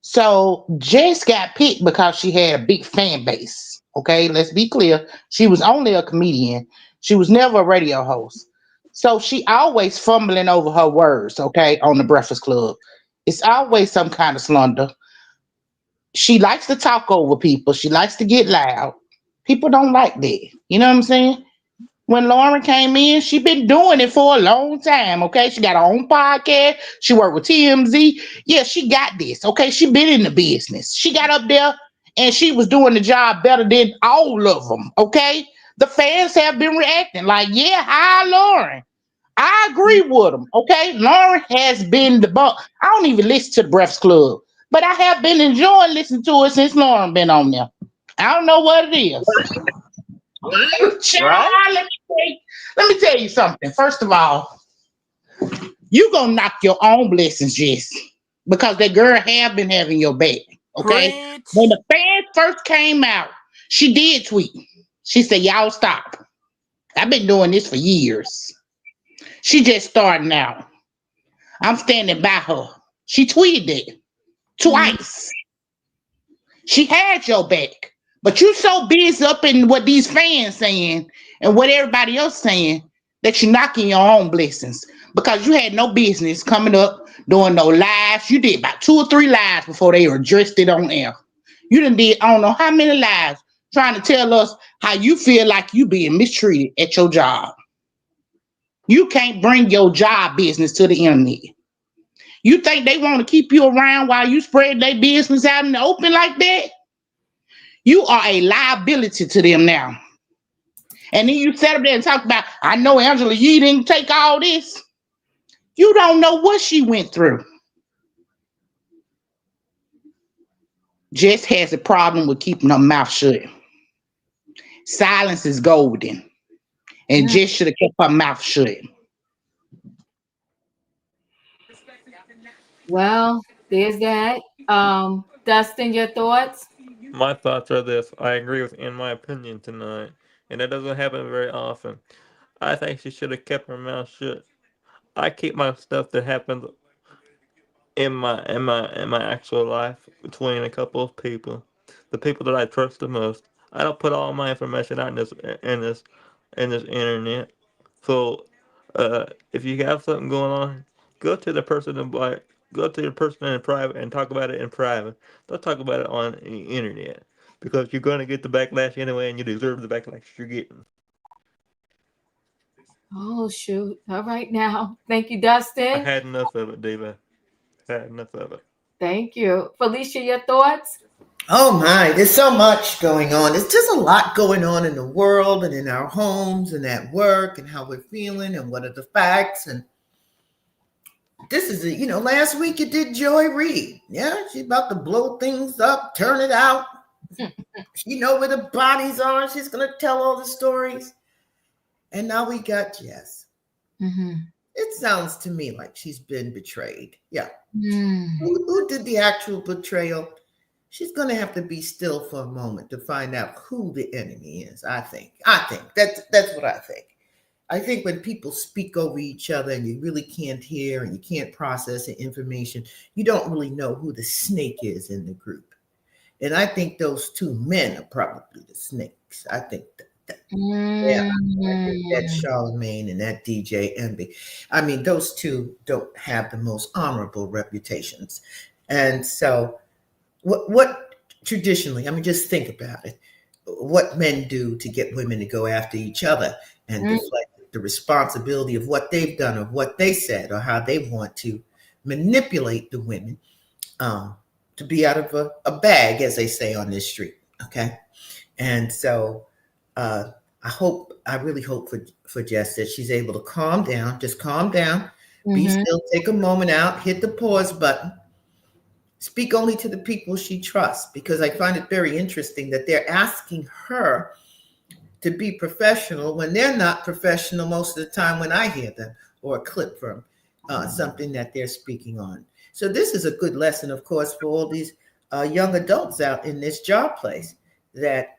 So Jess got picked because she had a big fan base. Okay, let's be clear. She was only a comedian. She was never a radio host. So she always fumbling over her words, okay, on the Breakfast Club. It's always some kind of slander. She likes to talk over people. She likes to get loud. People don't like that. You know what I'm saying? When Lauren came in, she been doing it for a long time. Okay, she got her own podcast. She worked with TMZ. Yeah, she got this. Okay, she been in the business. She got up there and she was doing the job better than all of them. Okay, the fans have been reacting like, yeah, hi Lauren. I agree with them. Okay, Lauren has been the bump. I don't even listen to the Breakfast Club, but I have been enjoying listening to it since Lauren been on there. I don't know what it is. Right? Child, let me tell you something. First of all, you gonna knock your own blessings, Jess, because that girl have been having your back. Okay, when Preach. the fans first came out, she did tweet. She said, "Y'all stop. I've been doing this for years. She just starting out. I'm standing by her." She tweeted it Mhm. twice. She had your back, but you so busy up in what these fans saying and what everybody else saying that you're knocking your own blessings because you had no business coming up doing no lives. You did about 2 or 3 lives before they addressed it on air. You done did I don't know how many lives trying to tell us how you feel like you being mistreated at your job. You can't bring your job business to the internet. You think they want to keep you around while you spread their business out in the open like that? You are a liability to them now. And then you sat up there and talk about, I know Angela Yee didn't take all this. You don't know what she went through. Jess has a problem with keeping her mouth shut. Silence is golden. And Jess should have kept her mouth shut. Well, there's that. Dustin, your thoughts? My thoughts are this. I agree with, in my opinion, tonight, and that doesn't happen very often. I think she should have kept her mouth shut. I keep my stuff that happens in my actual life between a couple of people, the people that I trust the most. I don't put all my information out in this internet. So, if you have something going on, go to the person in like go to the person in private and talk about it in private. Don't talk about it on the internet because you're going to get the backlash anyway, and you deserve the backlash you're getting. Oh, shoot. All right, now. Thank you, I Dustin. had enough of it, Diva. Had enough of it. Thank you. Felicia, your thoughts? Oh my, there's so much going on. There's just a lot going on in the world and in our homes and at work and how we're feeling and what are the facts. And this is, last week you did Joy Reid. Yeah, she's about to blow things up, turn it out. She know where the bodies are. She's going to tell all the stories. And now we got Jess. Mm-hmm. It sounds to me like she's been betrayed. Yeah. Mm. Who did the actual betrayal? She's going to have to be still for a moment to find out who the enemy is. I think that's what I think. I think when people speak over each other and you really can't hear and you can't process the information, you don't really know who the snake is in the group. And I think those two men are probably the snakes. I think that. Yeah, I think that Charlemagne and that DJ Envy. I mean, those two don't have the most honorable reputations. And so what traditionally, I mean, just think about it. What men do to get women to go after each other and deflect the responsibility of what they've done or what they said or how they want to manipulate the women to be out of a bag, as they say on this street. Okay. And so I really hope for Jess that she's able to calm down, just calm down, be still, take a moment out, hit the pause button, speak only to the people she trusts, because I find it very interesting that they're asking her to be professional when they're not professional most of the time when I hear them or a clip from something that they're speaking on. So this is a good lesson, of course, for all these young adults out in this job place that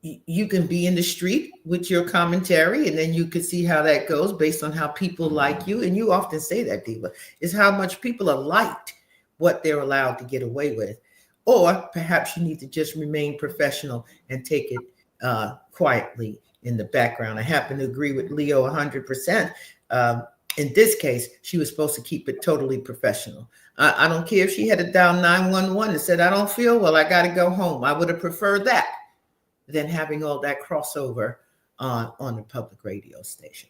you can be in the street with your commentary and then you can see how that goes based on how people like you. And you often say that, Diva, is how much people are liked, what they're allowed to get away with. Or perhaps you need to just remain professional and take it quietly in the background. I happen to agree with Leo 100%. In this case, she was supposed to keep it totally professional. I don't care if she had to dial 911 and said, I don't feel well, I got to go home. I would have preferred that than having all that crossover on the public radio station.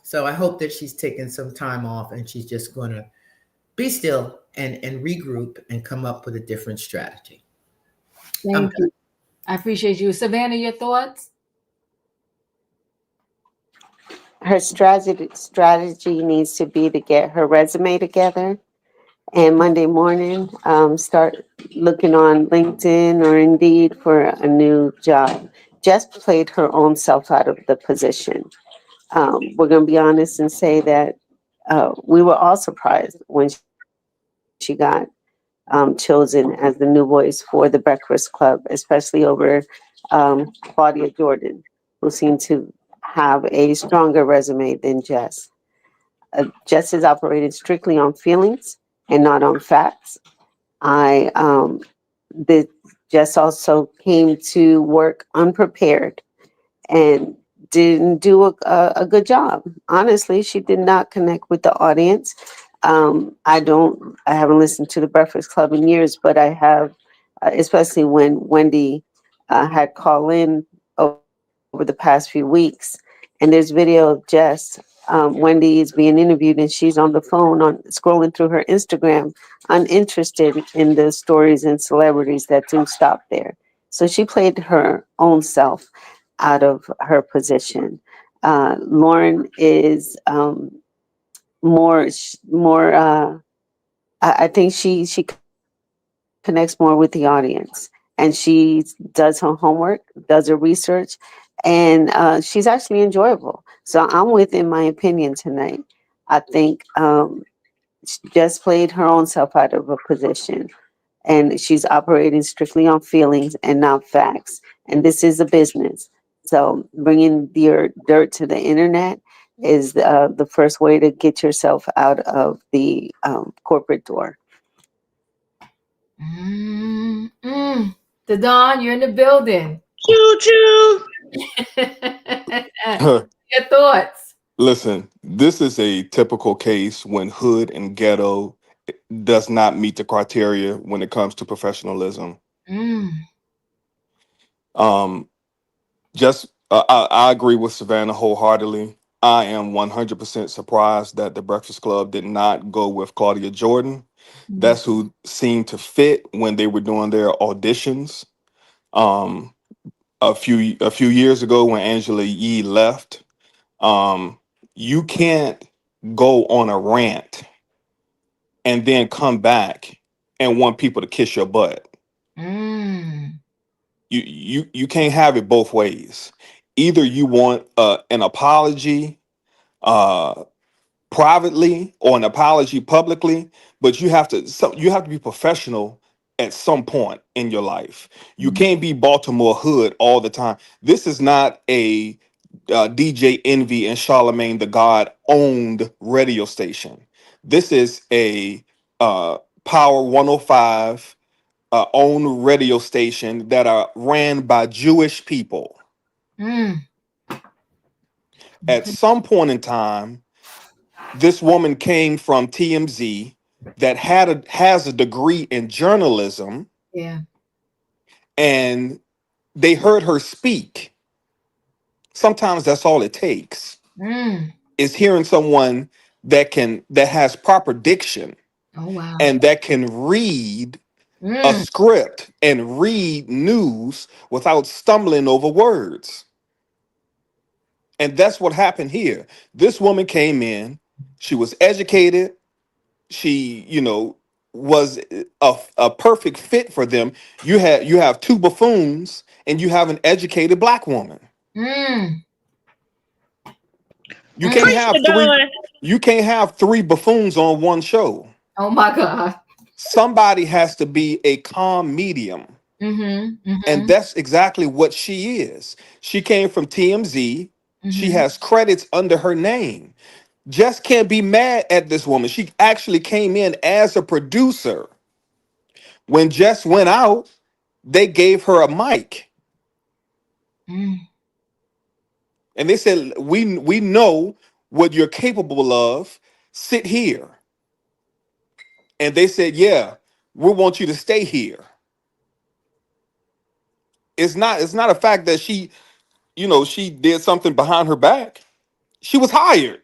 So I hope that she's taking some time off and she's just going to be still and regroup and come up with a different strategy. Thank you. I appreciate you. Savannah, your thoughts? Her strategy needs to be to get her resume together, and Monday morning start looking on LinkedIn or Indeed for a new job. Just played her own self out of the position. We're going to be honest and say that we were all surprised when she got chosen as the new voice for the Breakfast Club, especially over Claudia Jordan, who seemed to have a stronger resume than Jess. Jess is operated strictly on feelings and not on facts. Jess also came to work unprepared and didn't do a good job. Honestly, she did not connect with the audience. I haven't listened to the Breakfast Club in years, but I have, especially when Wendy had called in over the past few weeks. And there's video of Jess. Wendy is being interviewed and she's on the phone scrolling through her Instagram, uninterested in the stories and celebrities that do stop there. So she played her own self out of her position. Lauren is more. I think she connects more with the audience, and she does her homework, does her research, and she's actually enjoyable. So I'm within my opinion tonight. I think just played her own self out of a position, and she's operating strictly on feelings and not facts. And this is a business. So bringing your dirt to the internet is the first way to get yourself out of the corporate door. The Don, you're in the building. Choo choo. Your thoughts? Listen, this is a typical case when hood and ghetto does not meet the criteria when it comes to professionalism. Um, I agree with Savannah wholeheartedly. I am 100% surprised that the Breakfast Club did not go with Claudia Jordan. That's who seemed to fit when they were doing their auditions. Um, a few years ago when Angela Yee left, you can't go on a rant and then come back and want people to kiss your butt. You can't have it both ways. Either you want an apology privately or an apology publicly, but you have to be professional at some point in your life. You can't be Baltimore hood all the time. This is not a DJ Envy and Charlemagne the God owned radio station. This is a Power 105 owned radio station that are ran by Jewish people. At some point in time, this woman came from TMZ that has a degree in journalism. Yeah. And they heard her speak. Sometimes that's all it takes. Is hearing someone that has proper diction. Oh wow. And that can read a script and read news without stumbling over words. And that's what happened here. This woman came in, she was educated, she, was a perfect fit for them. You have two buffoons and you have an educated black woman. You can't have three buffoons on one show. Oh my God. Somebody has to be a calm medium. And that's exactly what she is. She came from TMZ. She has credits under her name. Jess can't be mad at this woman. She actually came in as a producer. When Jess went out, they gave her a mic. And they said, we know what you're capable of. Sit here. And they said, yeah, we want you to stay here. It's not a fact that she did something behind her back. She was hired.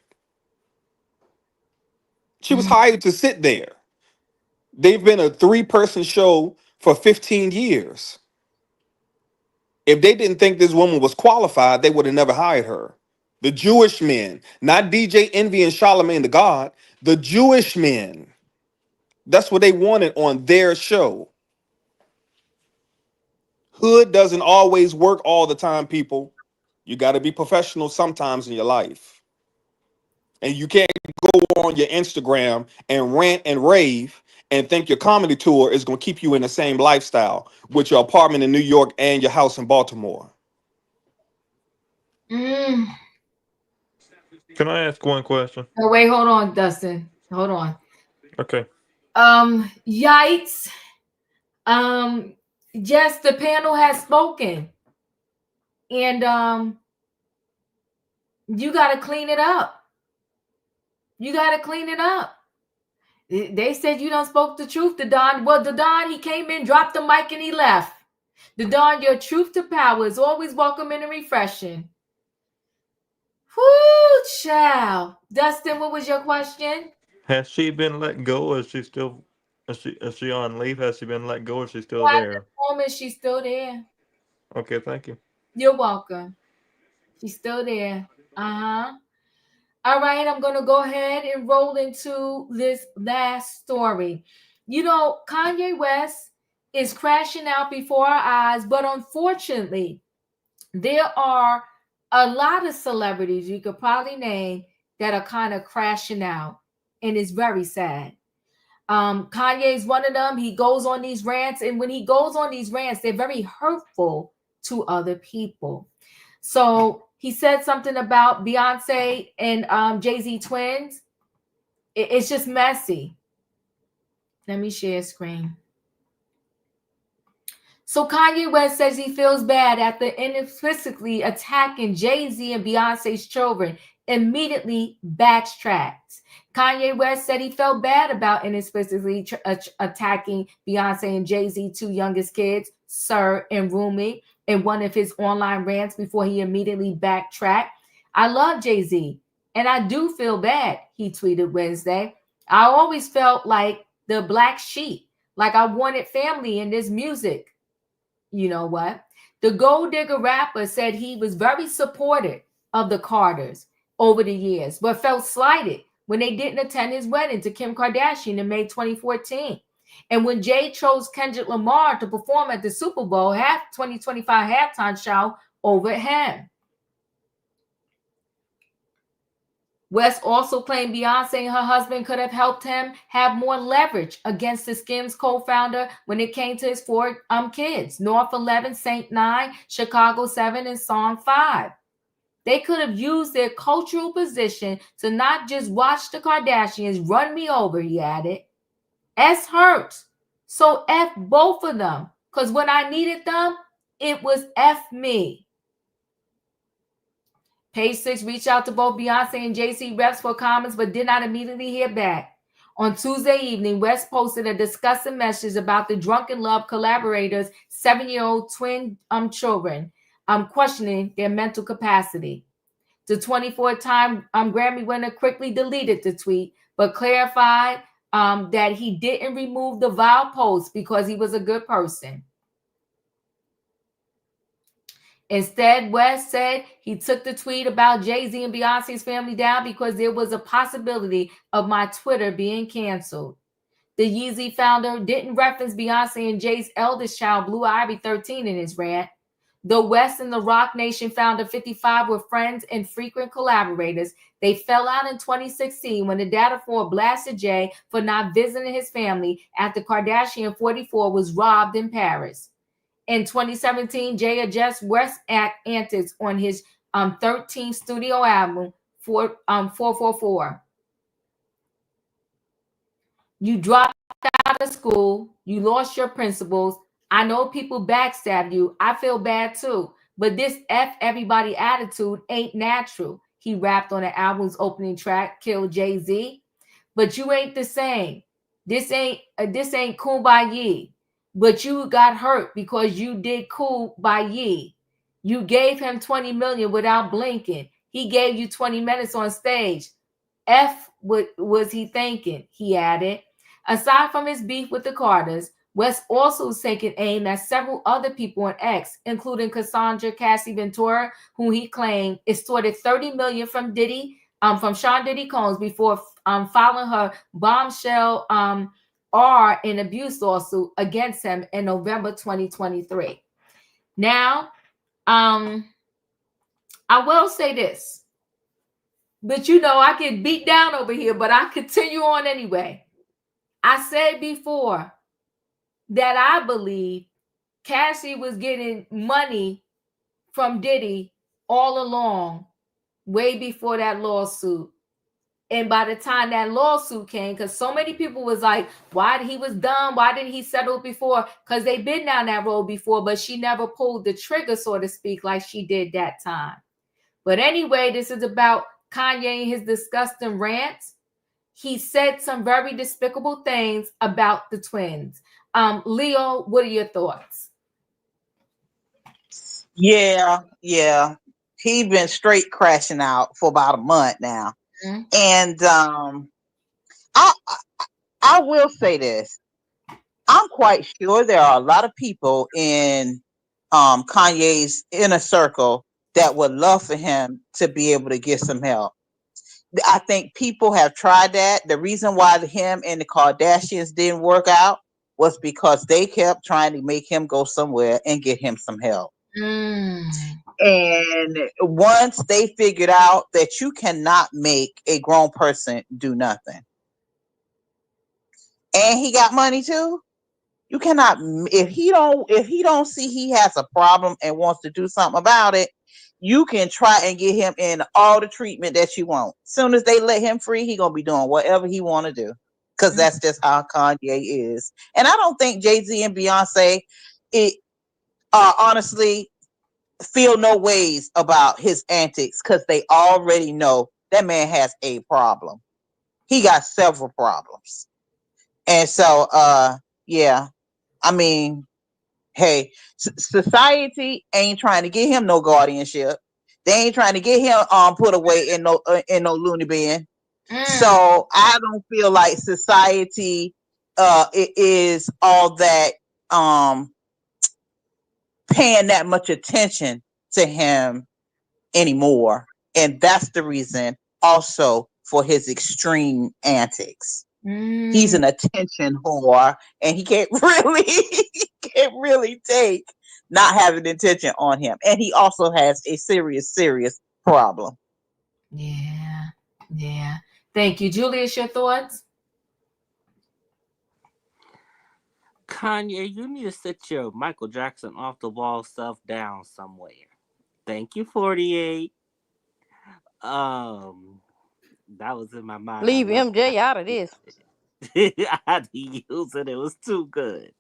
She was hired to sit there. They've been a 3-person show for 15 years. If they didn't think this woman was qualified, they would have never hired her. The Jewish men, not DJ Envy and Charlemagne the God, the Jewish men. That's what they wanted on their show. Hood doesn't always work all the time, people. You got to be professional sometimes in your life. And you can't go on your Instagram and rant and rave and think your comedy tour is going to keep you in the same lifestyle with your apartment in New York and your house in Baltimore. Can I ask one question? Oh, wait, hold on, Dustin. Hold on. Okay. Yikes. Jess, the panel has spoken. And you got to clean it up. You got to clean it up. They said you done spoke the truth to Don. Well, the Don, he came in, dropped the mic, and he left. The Don, your truth to power is always welcoming and refreshing. Whoo, child. Dustin, what was your question? Has she been let go, or is she still? Is she on leave? Has she been let go, or is she still Well, there? at the moment, she's still there. Okay, thank you. You're welcome. She's still there. All right, I'm going to go ahead and roll into this last story. Kanye West is crashing out before our eyes, but unfortunately, there are a lot of celebrities you could probably name that are kind of crashing out. and it's very sad. Kanye is one of them. He goes on these rants, and when he goes on these rants, they're very hurtful to other people. So he said something about Beyonce and Jay-Z twins. It's just messy. Let me share screen. So Kanye West says he feels bad after inexplicably attacking Jay-Z and Beyonce's children, immediately backtracked. Kanye West said he felt bad about inexplicably attacking Beyonce and Jay-Z, two youngest kids, Sir and Rumi, in one of his online rants before he immediately backtracked. I love Jay-Z, and I do feel bad, he tweeted Wednesday. I always felt like the black sheep, like I wanted family in this music. You know what? The Gold Digger rapper said he was very supportive of the Carters over the years, but felt slighted when they didn't attend his wedding to Kim Kardashian in May 2014. And when Jay chose Kendrick Lamar to perform at the Super Bowl 2025 halftime show over him. West also claimed Beyonce and her husband could have helped him have more leverage against the Skims co-founder when it came to his four kids, North 11, Saint 9, Chicago 7, and Song 5. They could have used their cultural position to not just watch the Kardashians run me over, he added. S hurts. So F both of them, because when I needed them, it was F me. Page 6 reached out to both Beyonce and Jay-Z reps for comments, but did not immediately hear back. On Tuesday evening, West posted a disgusting message about the Drunken Love collaborators' 7-year-old twin children, questioning their mental capacity. The 24-time Grammy winner quickly deleted the tweet, but clarified that he didn't remove the vile post because he was a good person. Instead, West said he took the tweet about Jay-Z and Beyonce's family down because there was a possibility of my Twitter being canceled. The Yeezy founder didn't reference Beyonce and Jay's eldest child, Blue Ivy 13, in his rant. Though West and the Roc Nation founder 55 were friends and frequent collaborators, they fell out in 2016 when the data for blasted Jay for not visiting his family after Kardashian 44 was robbed in Paris. In 2017, Jay addressed West antics on his 13th studio album, 444. You dropped out of school. You lost your principles. I know people backstab you. I feel bad too. But this F everybody attitude ain't natural. He rapped on the album's opening track, Kill Jay-Z. But you ain't the same. This ain't Kumbaya. But you got hurt because you did Kumbaya. You gave him 20 million without blinking. He gave you 20 minutes on stage. F what was he thinking? He added. Aside from his beef with the Carters, West also has taken aim at several other people on X, including Cassandra Cassie Ventura, whom he claimed extorted 30 million from Diddy, from Sean Diddy Combs before filing her bombshell R in abuse lawsuit against him in November 2023. Now, I will say this, but I get beat down over here, but I continue on anyway. I said before that I believe Cassie was getting money from Diddy all along, way before that lawsuit. And by the time that lawsuit came, because so many people was like, why he was dumb? Why didn't he settle before? Because they've been down that road before, but she never pulled the trigger, so to speak, like she did that time. But anyway, this is about Kanye and his disgusting rants. He said some very despicable things about the twins. Leo, what are your thoughts? Yeah. He been straight crashing out for about a month now. Mm-hmm. And I will say this. I'm quite sure there are a lot of people in Kanye's inner circle that would love for him to be able to get some help. I think people have tried that. The reason why him and the Kardashians didn't work out was because they kept trying to make him go somewhere and get him some help. And once they figured out that you cannot make a grown person do nothing, and he got money too. You cannot, if he don't see he has a problem and wants to do something about it, you can try and get him in all the treatment that you want. Soon as they let him free, he gonna be doing whatever he want to do, because that's just how Kanye is. And I don't think Jay-Z and Beyonce, it honestly feel no ways about his antics, because they already know that man has a problem. He got several problems. And so yeah, I mean, hey, society ain't trying to get him no guardianship. They ain't trying to get him put away in no loony bin. So I don't feel like society it is all that paying that much attention to him anymore. And that's the reason also for his extreme antics. He's an attention whore, and he can't really take not having attention on him. And he also has a serious problem. Yeah. Yeah. Thank you. Julius, your thoughts? Kanye, you need to sit your Michael Jackson off the wall stuff down somewhere. Thank you, 48. Um, that was in my mind. I Leave love MJ out of this. I had to use it. It was too good.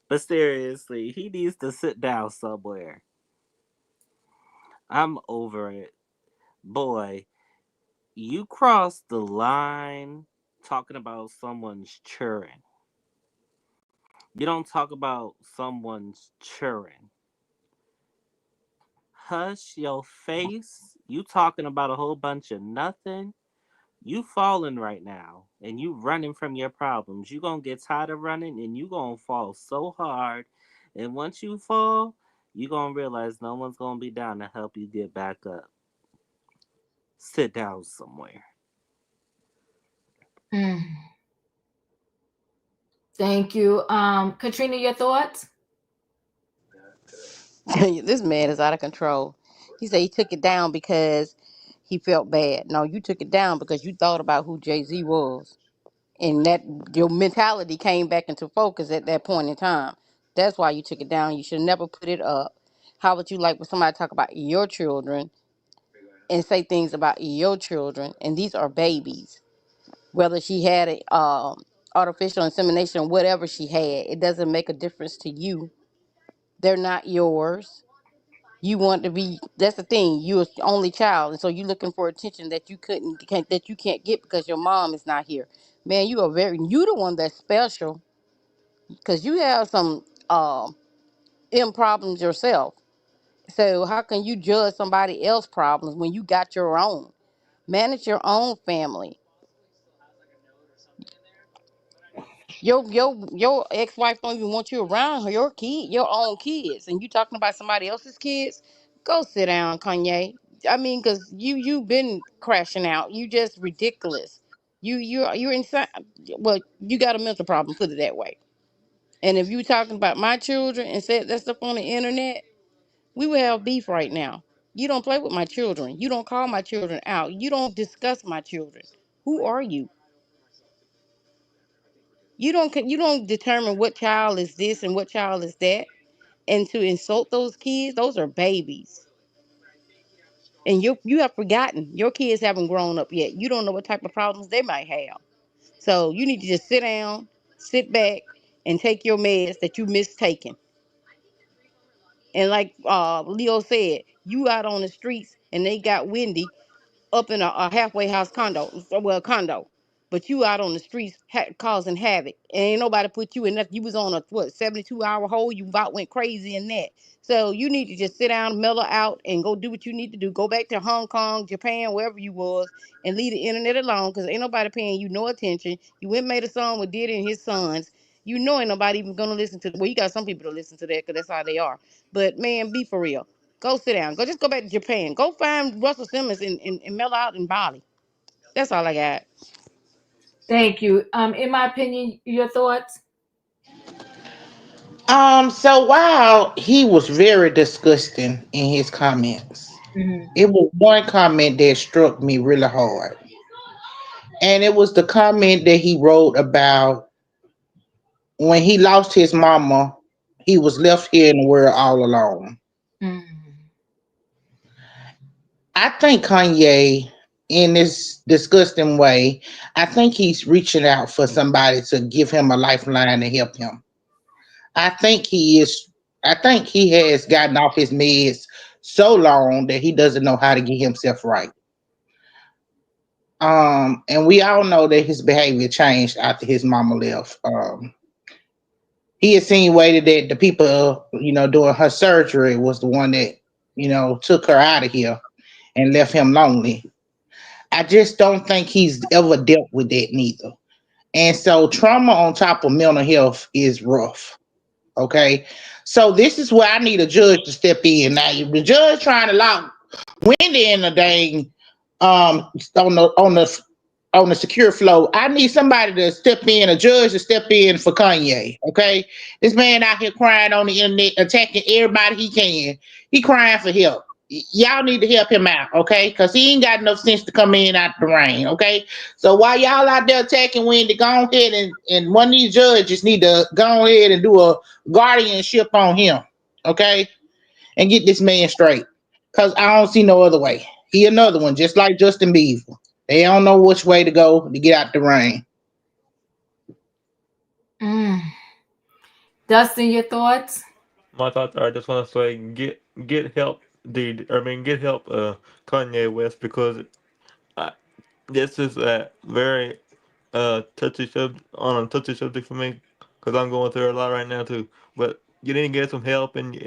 But seriously, he needs to sit down somewhere. I'm over it. Boy, you crossed the line talking about someone's children. You don't talk about someone's children. Hush your face. You talking about a whole bunch of nothing. You falling right now and you running from your problems. You gonna get tired of running and you gonna fall so hard. And once you fall, you gonna realize no one's gonna be down to help you get back up. Sit down somewhere. Thank you. Katrina, your thoughts? This man is out of control. He said he took it down because he felt bad. No, you took it down because you thought about who Jay-Z was. And that your mentality came back into focus at that point in time. That's why you took it down. You should never put it up. How would you like when somebody talk about your children and say things about your children? And these are babies. Whether she had a artificial insemination, whatever she had, it doesn't make a difference to you. They're not yours. You want to be, that's the thing, you're the only child, and so you're looking for attention that you can't get because your mom is not here. Man, you the one that's special, because you have some M problems yourself. So how can you judge somebody else's problems when you got your own? Manage your own family. Your ex-wife don't even want you around your own kids, and you talking about somebody else's kids. Go sit down, Kanye. I mean, because you've been crashing out. You just ridiculous. You're inside. Well, you got a mental problem, put it that way. And if you talking about my children and said that stuff on the internet, we would have beef right now. You don't play with my children. You don't call my children out. You don't discuss my children. Who are you? You don't determine what child is this and what child is that, and to insult those kids. Those are babies, and you have forgotten your kids haven't grown up yet. You don't know what type of problems they might have. So you need to just sit down, sit back, and take your meds that you mistaken. And like Leo said, you out on the streets and they got windy up in a halfway house condo, but you out on the streets causing havoc, and ain't nobody put you in that. You was on a 72-hour hole. You about went crazy in that. So you need to just sit down, mellow out, and go do what you need to do. Go back to Hong Kong, Japan, wherever you was, and leave the internet alone, because ain't nobody paying you no attention. You went and made a song with Diddy and his sons. You know ain't nobody even gonna listen to. Well, you got some people to listen to that because that's how they are. But man, be for real. Go sit down. Go back to Japan. Go find Russell Simmons and mellow out in Bali. That's all I got. Thank you. In my opinion, your thoughts? So while he was very disgusting in his comments, it was one comment that struck me really hard. And it was the comment that he wrote about when he lost his mama, he was left here in the world all alone. Mm. I think Kanye, in this disgusting way, I think he's reaching out for somebody to give him a lifeline to help him. I think he is. I think he has gotten off his meds so long that he doesn't know how to get himself right. And we all know that his behavior changed after his mama left. He insinuated that the people, doing her surgery was the one that, took her out of here and left him lonely. I just don't think he's ever dealt with that neither. And so trauma on top of mental health is rough. Okay. So this is where I need a judge to step in. Now, if the judge trying to lock Wendy in the dang on the secure flow, I need somebody to step in, a judge to step in for Kanye. Okay. This man out here crying on the internet, attacking everybody he can. He crying for help. Y'all need to help him out, okay? Because he ain't got enough sense to come in out the rain, okay? So while y'all out there attacking Wendy, go ahead and one of these judges need to go ahead and do a guardianship on him, okay? And get this man straight. Because I don't see no other way. He another one, just like Justin Bieber. They don't know which way to go to get out the rain. Mm. Dustin, your thoughts? My thoughts are, I just want to say get help get help Kanye West, because I, this is a very touchy subject, on a touchy subject for me, because I'm going through a lot right now too. But you need to get some help, and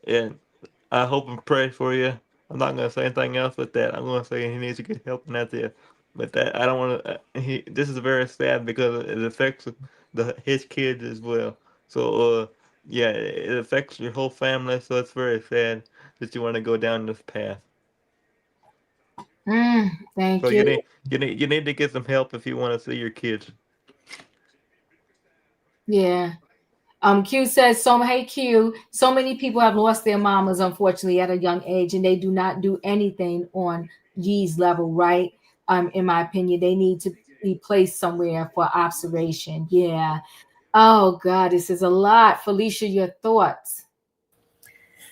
I hope and pray for you. I'm not gonna say anything else but that. I'm gonna say he needs to get help, and that's it. But that I don't want to. He This is very sad because it affects his kids as well. So yeah, it affects your whole family. So it's very sad that you want to go down this path. Thank So you. you need to get some help if you want to see your kids. Yeah. Q says, hey Q, so many people have lost their mamas, unfortunately, at a young age, and they do not do anything on G's level, right? In my opinion, they need to be placed somewhere for observation. Yeah. Oh God, this is a lot. Felicia, your thoughts?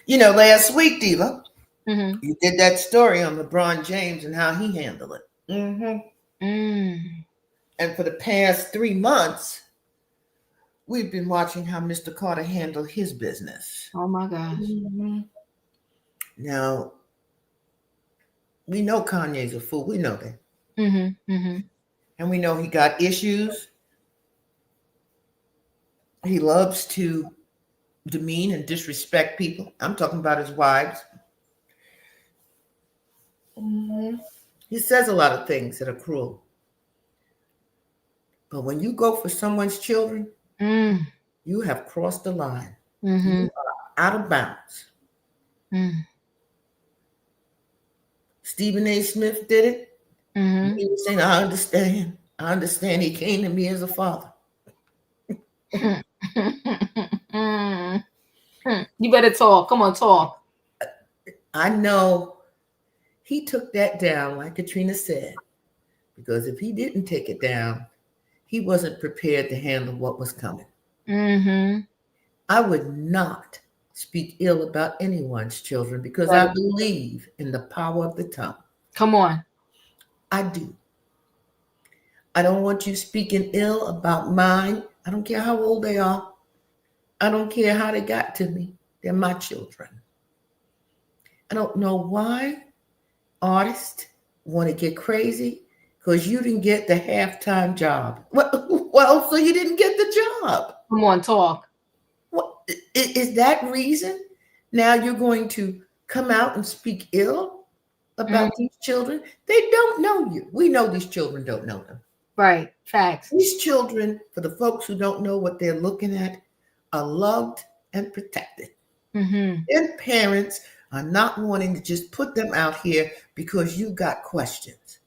Last week, Diva, Mm-hmm. you did that story on LeBron James and how he handled it. And for the past 3 months, we've been watching how Mr. Carter handled his business. Oh my gosh. Now, we know Kanye's a fool. We know that. And we know he got issues. He loves to demean and disrespect people. I'm talking about his wives. He says a lot of things that are cruel. But when you go for someone's children, you have crossed the line. You are out of bounds. Stephen A. Smith did it. He was saying, I understand. I understand he came to me as a father. You better talk. Come on, talk. I know he took that down, like Katrina said, because if he didn't take it down, he wasn't prepared to handle what was coming. I would not speak ill about anyone's children because I believe in the power of the tongue. Come on. I do. I don't want you speaking ill about mine. I don't care how old they are. I don't care how they got to me. They're my children. I don't know why artists want to get crazy because you didn't get the halftime job. Well, so you didn't get the job. Come on, talk. What is that reason? Now you're going to come out and speak ill about these children? They don't know you. We know these children don't know them. Right. Facts. These children, for the folks who don't know what they're looking at, are loved and protected. Their parents are not wanting to just put them out here because you got questions.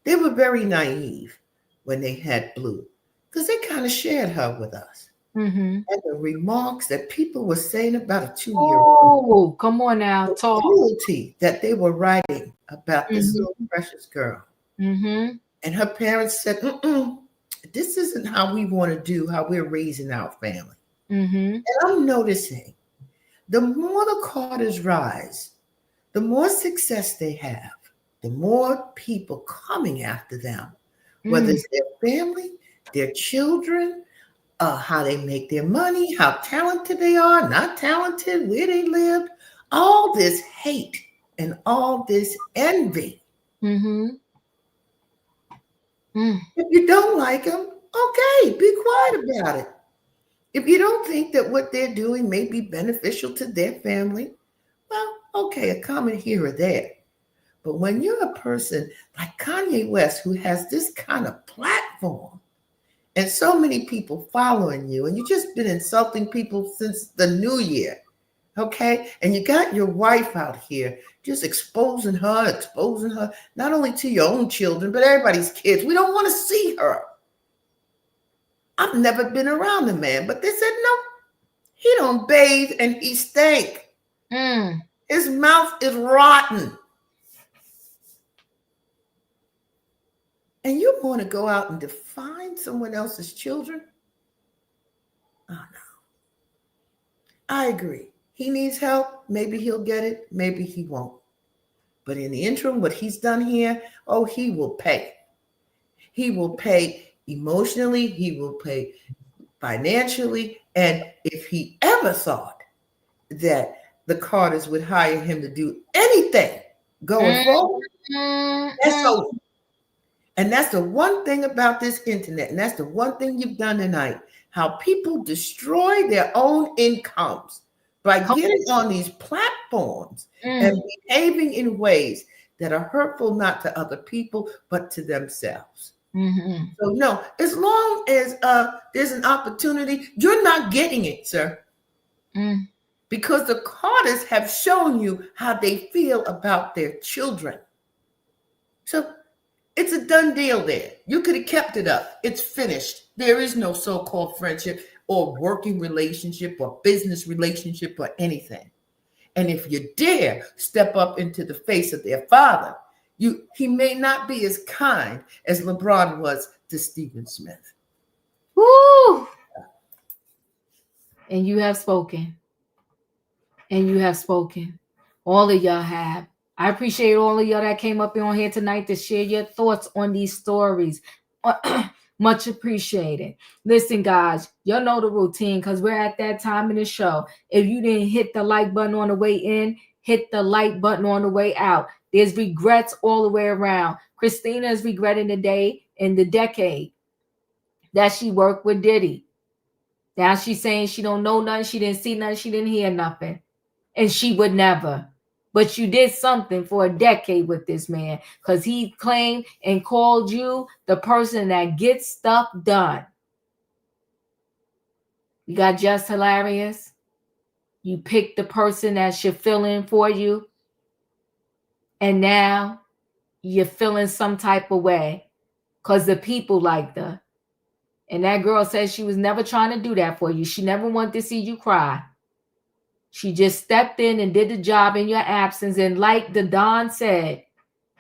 They were very naive when they had Blue because they kind of shared her with us. And the remarks that people were saying about a 2-year-old. Oh, come on now, talk. Cruelty that they were writing about this little precious girl. And her parents said, this isn't how we want to do, how we're raising our family. Mm-hmm. And I'm noticing the more the Carters rise, the more success they have, the more people coming after them, whether it's their family, their children, how they make their money, how talented they are, not talented, where they live, all this hate and all this envy. Mm-hmm. If you don't like them, okay, be quiet about it. If you don't think that what they're doing may be beneficial to their family, well, okay, a comment here or there. But when you're a person like Kanye West, who has this kind of platform and so many people following you, and you've just been insulting people since the new year, okay? And you got your wife out here just exposing her, not only to your own children, but everybody's kids. We don't want to see her. I've never been around the man, but they said, no, he don't bathe and he stink. His mouth is rotten. And you want to go out and define someone else's children? Oh, no. I agree. He needs help. Maybe he'll get it. Maybe he won't. But in the interim, what he's done here, oh, he will pay. He will pay emotionally. He will pay financially. And if he ever thought that the Carters would hire him to do anything going forward, that's over. And that's the one thing about this internet. And that's the one thing you've done tonight. How people destroy their own incomes by getting on these platforms and behaving in ways that are hurtful not to other people, but to themselves. So no, as long as there's an opportunity, you're not getting it, sir. Because the Carters have shown you how they feel about their children. So it's a done deal there. You could have kept it up. It's finished. There is no so-called friendship or working relationship or business relationship or anything. And if you dare step up into the face of their father, he may not be as kind as LeBron was to Stephen Smith. Woo! And you have spoken. And you have spoken. All of y'all have. I appreciate all of y'all that came up on here tonight to share your thoughts on these stories. Much appreciated. Listen, guys, y'all know the routine because we're at that time in the show. If you didn't hit the like button on the way in, hit the like button on the way out. There's regrets all the way around. Christina is regretting the day and the decade that she worked with Diddy. Now she's saying she don't know nothing, she didn't see nothing, she didn't hear nothing. And she would never. But you did something for a decade with this man because he claimed and called you the person that gets stuff done. You got Jess Hilarious. You picked the person that should fill in for you. And now you're feeling some type of way because the people liked her. And that girl says she was never trying to do that for you. She never wanted to see you cry. She just stepped in and did the job in your absence. And like the Don said,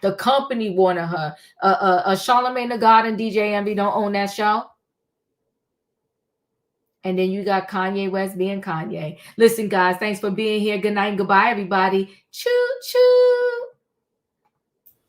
the company wanted her. Charlamagne the God and DJ Envy don't own that show. And then you got Kanye West being Kanye. Listen, guys, thanks for being here. Good night and goodbye, everybody. Choo, choo.